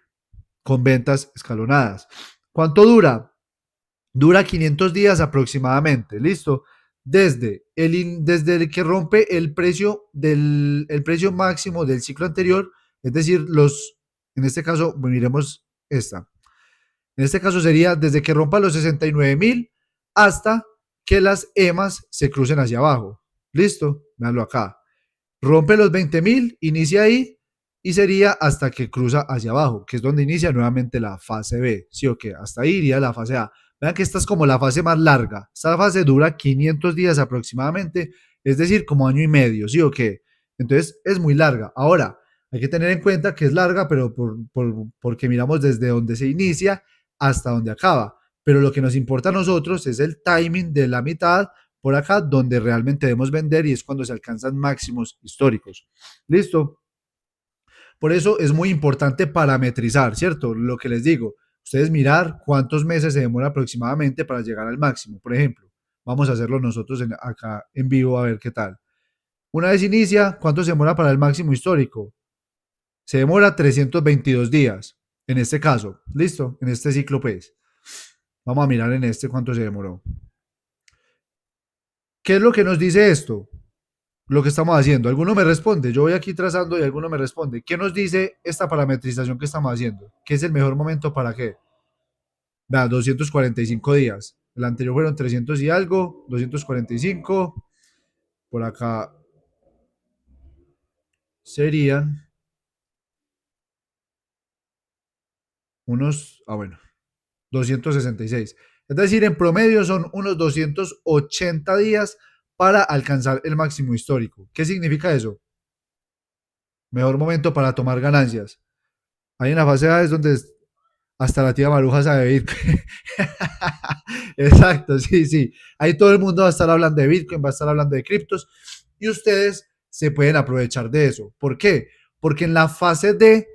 con ventas escalonadas. ¿Cuánto dura? Dura 500 días aproximadamente, ¿listo? Desde el que rompe el precio máximo del ciclo anterior, es decir, en este caso, miremos esta. En este caso sería desde que rompa los 69.000 hasta que las EMAs se crucen hacia abajo. ¿Listo? Véanlo acá. Rompe los 20.000, inicia ahí y sería hasta que cruza hacia abajo, que es donde inicia nuevamente la fase B. ¿Sí o qué? Hasta ahí iría la fase A. Vean que esta es como la fase más larga. Esta fase dura 500 días aproximadamente, es decir, como año y medio, ¿sí o qué? Entonces es muy larga. Ahora, hay que tener en cuenta que es larga, pero porque miramos desde donde se inicia hasta donde acaba. Pero lo que nos importa a nosotros es el timing de la mitad por acá, donde realmente debemos vender y es cuando se alcanzan máximos históricos. ¿Listo? Por eso es muy importante parametrizar, ¿cierto? Lo que les digo, ustedes mirar cuántos meses se demora aproximadamente para llegar al máximo. Por ejemplo, Vamos a hacerlo nosotros acá en vivo a ver qué tal. Una vez inicia, ¿cuánto se demora para el máximo histórico? Se demora 322 días, en este caso, ¿listo? En este ciclo, pues. Vamos a mirar en este cuánto se demoró. ¿Qué es lo que nos dice esto? Lo que estamos haciendo. Alguno me responde, yo voy aquí trazando y alguno me responde. ¿Qué nos dice esta parametrización que estamos haciendo? ¿Qué es el mejor momento para qué? Vean, 245 días. El anterior fueron 300 y algo, 245. Por acá serían unos, bueno, 266. Es decir, en promedio son unos 280 días para alcanzar el máximo histórico. ¿Qué significa eso? Mejor momento para tomar ganancias. Hay una fase A es donde hasta la tía Maruja sabe Bitcoin. Exacto, sí, sí. Ahí todo el mundo va a estar hablando de Bitcoin, va a estar hablando de criptos y ustedes se pueden aprovechar de eso. ¿Por qué? Porque en la fase D,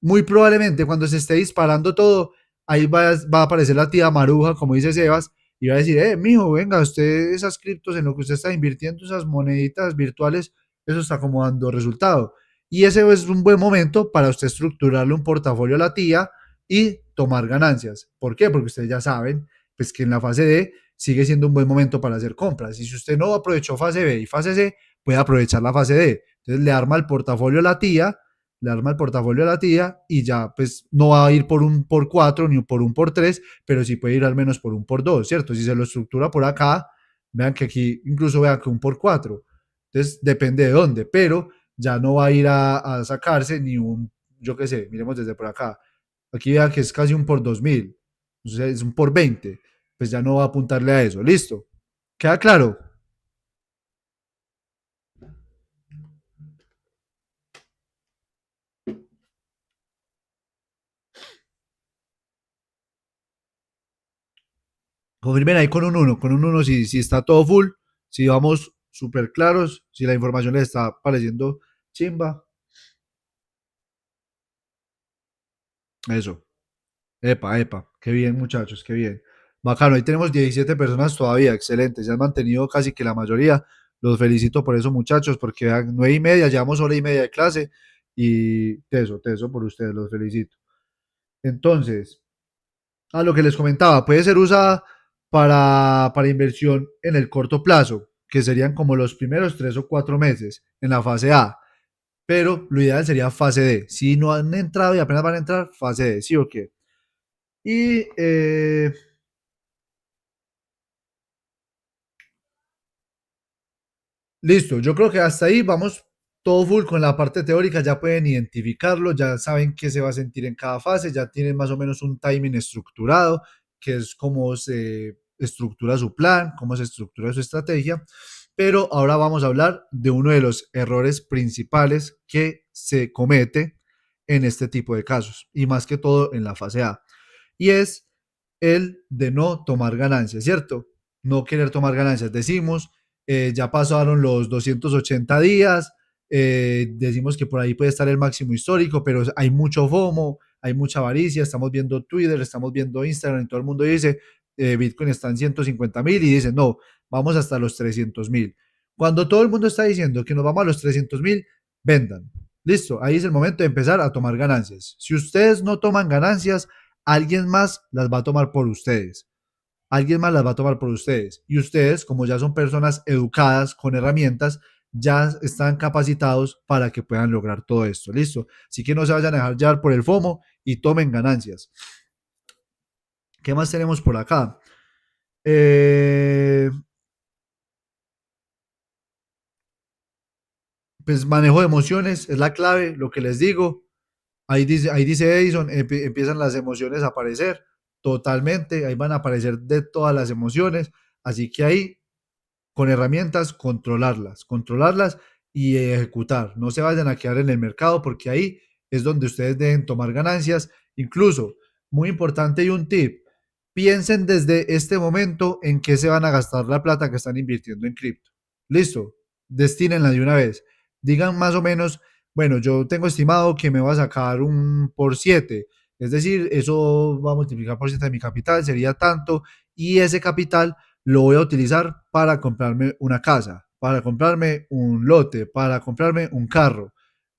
muy probablemente cuando se esté disparando todo, ahí va a aparecer la tía Maruja, como dice Sebas, y va a decir, mijo, venga, usted esas criptos en lo que usted está invirtiendo, esas moneditas virtuales, eso está como dando resultado. Y ese es un buen momento para usted estructurarle un portafolio a la tía y tomar ganancias. ¿Por qué? Porque ustedes ya saben, pues que en la fase D sigue siendo un buen momento para hacer compras. Y si usted no aprovechó fase B y fase C, puede aprovechar la fase D. Entonces le arma el portafolio a la tía, le arma el portafolio a la tía y ya pues no va a ir por un por 4 ni por un por 3, pero sí puede ir al menos por un por 2, ¿cierto? Si se lo estructura por acá, vean que aquí incluso vean que un por 4. Entonces depende de dónde, pero ya no va a ir a sacarse ni un, yo qué sé, miremos desde por acá. Aquí vean que es casi un por 2000, o sea, es un por 20, pues ya no va a apuntarle a eso, listo. ¿Queda claro? Confirmen ahí con un uno si está todo full, si vamos súper claros, si la información les está pareciendo chimba. Eso. Epa, epa. Qué bien, muchachos, qué bien. Bacano, ahí tenemos 17 personas todavía, excelente. Se han mantenido casi que la mayoría. Los felicito por eso, muchachos, porque a 9:30, llevamos hora y media de clase y teso por ustedes, los felicito. Entonces, a lo que les comentaba, puede ser usada para inversión en el corto plazo, que serían como los primeros 3 o 4 meses en la fase A, pero lo ideal sería fase D. Si no han entrado y apenas van a entrar, fase D, ¿sí o qué? Y listo, yo creo que hasta ahí vamos todo full con la parte teórica, ya pueden identificarlo, ya saben qué se va a sentir en cada fase, ya tienen más o menos un timing estructurado, que es cómo se estructura su plan, cómo se estructura su estrategia, pero ahora vamos a hablar de uno de los errores principales que se comete en este tipo de casos, y más que todo en la fase A, y es el de no tomar ganancias, ¿cierto? No querer tomar ganancias. Decimos, ya pasaron los 280 días, decimos que por ahí puede estar el máximo histórico, pero hay mucho FOMO, hay mucha avaricia, estamos viendo Twitter, estamos viendo Instagram y todo el mundo dice, Bitcoin está en 150,000 y dicen, no, vamos hasta los 300,000. Cuando todo el mundo está diciendo que nos vamos a los 300,000, vendan. Listo, ahí es el momento de empezar a tomar ganancias. Si ustedes no toman ganancias, alguien más las va a tomar por ustedes. Alguien más las va a tomar por ustedes. Y ustedes, como ya son personas educadas con herramientas, ya están capacitados para que puedan lograr todo esto. Listo. Así que no se vayan a dejar llevar por el FOMO y tomen ganancias. ¿Qué más tenemos por acá? Pues manejo de emociones es la clave, lo que les digo. Ahí dice Edison, empiezan las emociones a aparecer totalmente, ahí van a aparecer de todas las emociones, así que ahí con herramientas controlarlas y ejecutar. No se vayan a quedar en el mercado porque ahí es donde ustedes deben tomar ganancias. Incluso, muy importante y un tip, piensen desde este momento en qué se van a gastar la plata que están invirtiendo en cripto. Listo, destínenla de una vez. Digan más o menos, bueno, yo tengo estimado que me va a sacar un por 7, es decir, eso va a multiplicar por 7 de mi capital, sería tanto, y ese capital lo voy a utilizar para comprarme una casa, para comprarme un lote, para comprarme un carro.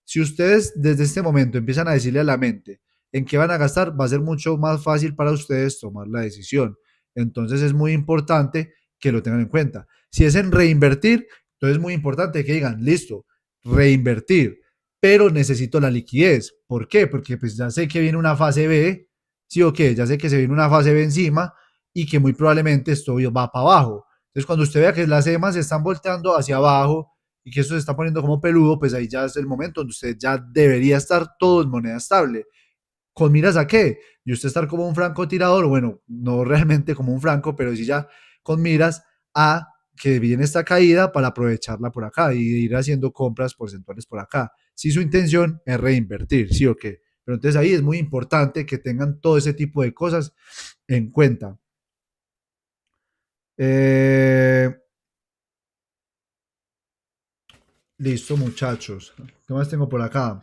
Si ustedes desde este momento empiezan a decirle a la mente en qué van a gastar, va a ser mucho más fácil para ustedes tomar la decisión. Entonces es muy importante que lo tengan en cuenta. Si es en reinvertir, entonces es muy importante que digan, listo, reinvertir, pero necesito la liquidez. ¿Por qué? Porque pues ya sé que viene una fase B, sí o qué, ya sé que se viene una fase B encima y que muy probablemente esto va para abajo. Entonces cuando usted vea que las EMAs se están volteando hacia abajo y que esto se está poniendo como peludo, pues ahí ya es el momento donde usted ya debería estar todo en moneda estable. ¿Con miras a qué? Y usted estar como un francotirador, bueno, no realmente como un franco, pero sí ya con miras a que viene esta caída para aprovecharla por acá y ir haciendo compras porcentuales por acá. Si su intención es reinvertir, sí o qué. Pero entonces ahí es muy importante que tengan todo ese tipo de cosas en cuenta. Eh, listo, muchachos. ¿Qué más tengo por acá?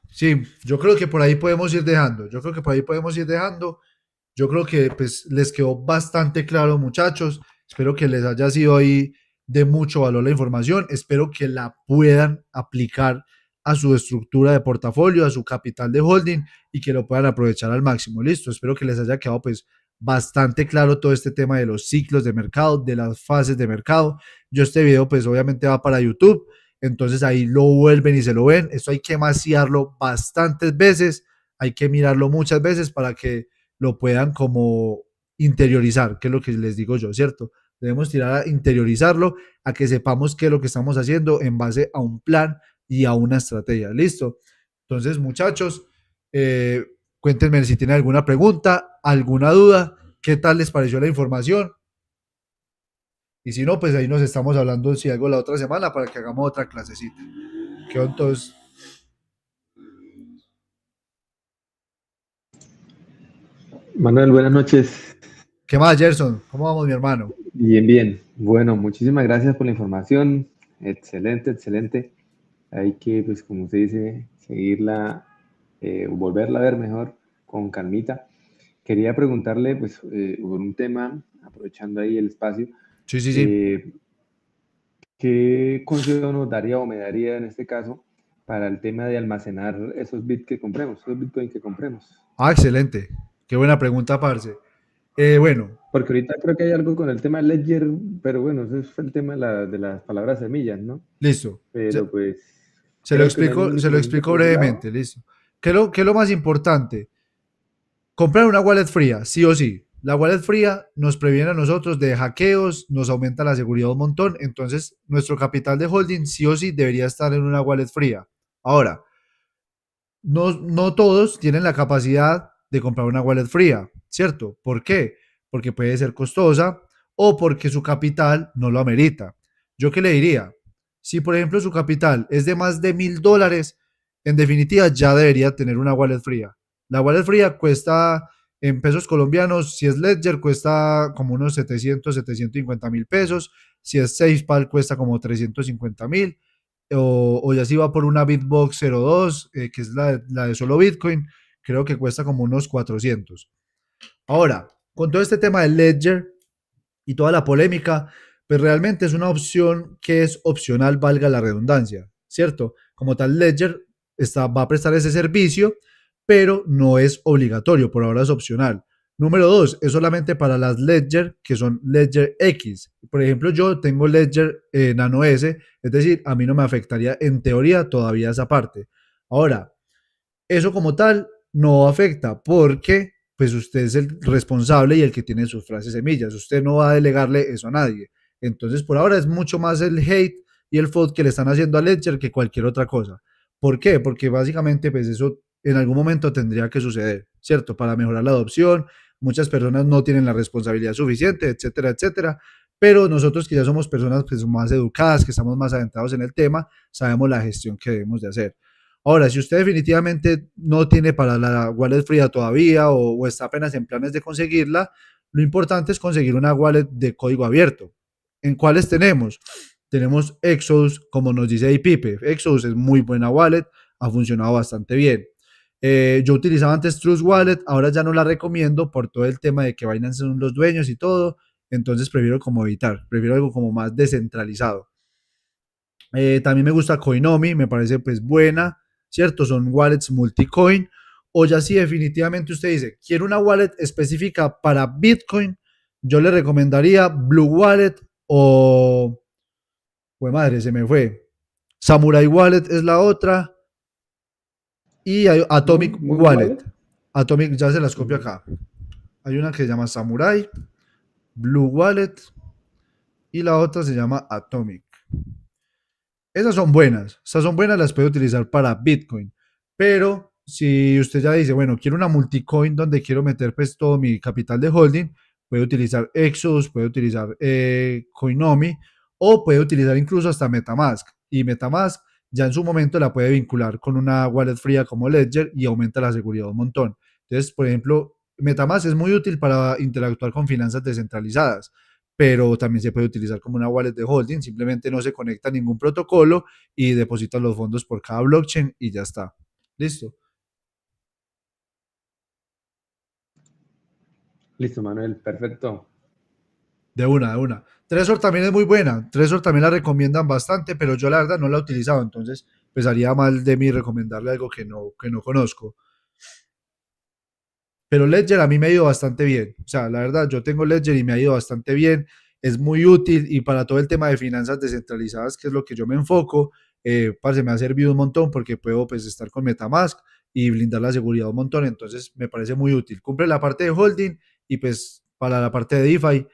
Sí, yo creo que por ahí podemos ir dejando. Yo creo que por ahí podemos ir dejando. Yo creo que pues les quedó bastante claro, muchachos. Espero que les haya sido ahí de mucho valor la información. Espero que la puedan aplicar a su estructura de portafolio, a su capital de holding y que lo puedan aprovechar al máximo. Listo. Espero que les haya quedado pues bastante claro todo este tema de los ciclos de mercado, de las fases de mercado. Yo este video pues obviamente va para YouTube. Entonces ahí lo vuelven y se lo ven. Esto hay que maciarlo bastantes veces. Hay que mirarlo muchas veces para que lo puedan como interiorizar, que es lo que les digo yo, ¿cierto? Debemos tirar a interiorizarlo, a que sepamos qué es lo que estamos haciendo en base a un plan y a una estrategia. ¿Listo? Entonces, muchachos, eh, cuéntenme si tienen alguna pregunta, alguna duda, qué tal les pareció la información. Y si no, pues ahí nos estamos hablando si algo la otra semana para que hagamos otra clasecita. ¿Qué entonces? Manuel, buenas noches. ¿Qué más, Gerson? ¿Cómo vamos, mi hermano? Bien, bien. Bueno, muchísimas gracias por la información. Excelente, excelente. Hay que, pues, como se dice, seguirla, volverla a ver mejor, con calmita. Quería preguntarle, pues, por un tema, aprovechando ahí el espacio, Sí, sí, sí. eh, ¿qué consejo nos daría o me daría en este caso para el tema de almacenar esos bits que compremos, esos bitcoins que compremos? Ah, excelente. Qué buena pregunta, parce. Bueno, Porque ahorita creo que hay algo con el tema Ledger, pero bueno, ese fue el tema de las palabras semillas, ¿no? listo. Pero pues Se lo creo que no hay explico, ningún se lo inconveniente explico por ese lado. brevemente, listo. Qué es lo más importante? Comprar una wallet fría, sí o sí. La wallet fría nos previene a nosotros de hackeos, nos aumenta la seguridad un montón, entonces nuestro capital de holding sí o sí debería estar en una wallet fría. Ahora, no todos tienen la capacidad de comprar una wallet fría, ¿cierto? ¿Por qué? Porque puede ser costosa o porque su capital no lo amerita. ¿Yo qué le diría? Si, por ejemplo, su capital es de más de $1,000, en definitiva ya debería tener una wallet fría. La wallet fría cuesta en pesos colombianos, si es Ledger cuesta como unos 750,000 pesos, si es SafePal cuesta como 350,000 o ya si va por una Bitbox 02, que es la de solo Bitcoin, creo que cuesta como unos 400. Ahora, con todo este tema del Ledger y toda la polémica, pues realmente es una opción que es opcional, valga la redundancia, ¿cierto? Como tal, Ledger va a prestar ese servicio, pero no es obligatorio, por ahora es opcional. Número dos, es solamente para las Ledger que son Ledger X. Por ejemplo, yo tengo Ledger Nano S, es decir, a mí no me afectaría en teoría todavía esa parte. Ahora, eso como tal no afecta porque pues usted es el responsable y el que tiene sus frases semillas. Usted no va a delegarle eso a nadie. Entonces, por ahora es mucho más el hate y el FUD que le están haciendo a Ledger que cualquier otra cosa. ¿Por qué? Porque básicamente pues eso en algún momento tendría que suceder, ¿cierto? Para mejorar la adopción. Muchas personas no tienen la responsabilidad suficiente, etcétera, etcétera. Pero nosotros que ya somos personas pues, más educadas, que estamos más adentrados en el tema, sabemos la gestión que debemos de hacer. Ahora, si usted definitivamente no tiene para la wallet fría todavía o está apenas en planes de conseguirla, lo importante es conseguir una wallet de código abierto. ¿En cuáles tenemos? Tenemos Exodus, como nos dice ahí Pipe. Exodus es muy buena wallet, ha funcionado bastante bien. Yo utilizaba antes Trust Wallet, ahora ya no la recomiendo por todo el tema de que Binance son los dueños y todo, entonces prefiero como evitar, prefiero algo como más descentralizado. También me gusta Coinomi, me parece pues buena, ¿cierto? Son wallets multicoin. O ya si definitivamente usted dice, quiero una wallet específica para Bitcoin, yo le recomendaría Blue Wallet o, pues madre, se me fue. Samurai Wallet es la otra y hay Atomic Moon Wallet. Wallet. Atomic, ya se las copio Mm, acá. Hay una que se llama Samurai, Blue Wallet y la otra se llama Atomic. Esas son buenas, las puede utilizar para Bitcoin, pero si usted ya dice, bueno, quiero una multicoin donde quiero meter pues todo mi capital de holding, puede utilizar Exodus, puede utilizar Coinomi o puede utilizar incluso hasta Metamask. Y Metamask ya en su momento la puede vincular con una wallet fría como Ledger y aumenta la seguridad un montón. Entonces, por ejemplo, Metamask es muy útil para interactuar con finanzas descentralizadas, pero también se puede utilizar como una wallet de holding, simplemente no se conecta a ningún protocolo y deposita los fondos por cada blockchain y ya está. Listo. Listo, Manuel, perfecto. De una, de una. Trezor también es muy buena. Trezor también la recomiendan bastante, pero yo la verdad no la he utilizado, entonces pues haría mal de mí recomendarle algo que no conozco. Pero Ledger a mí me ha ido bastante bien. O sea, la verdad, yo tengo Ledger y me ha ido bastante bien. Es muy útil y para todo el tema de finanzas descentralizadas, que es lo que yo me enfoco, parce, me ha servido un montón porque puedo pues estar con Metamask y blindar la seguridad un montón. Entonces me parece muy útil. Cumple la parte de holding y pues para la parte de DeFi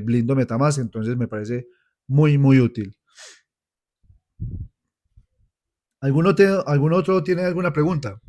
blindo Metamask. Entonces me parece muy, muy útil. ¿Algún otro tiene alguna pregunta?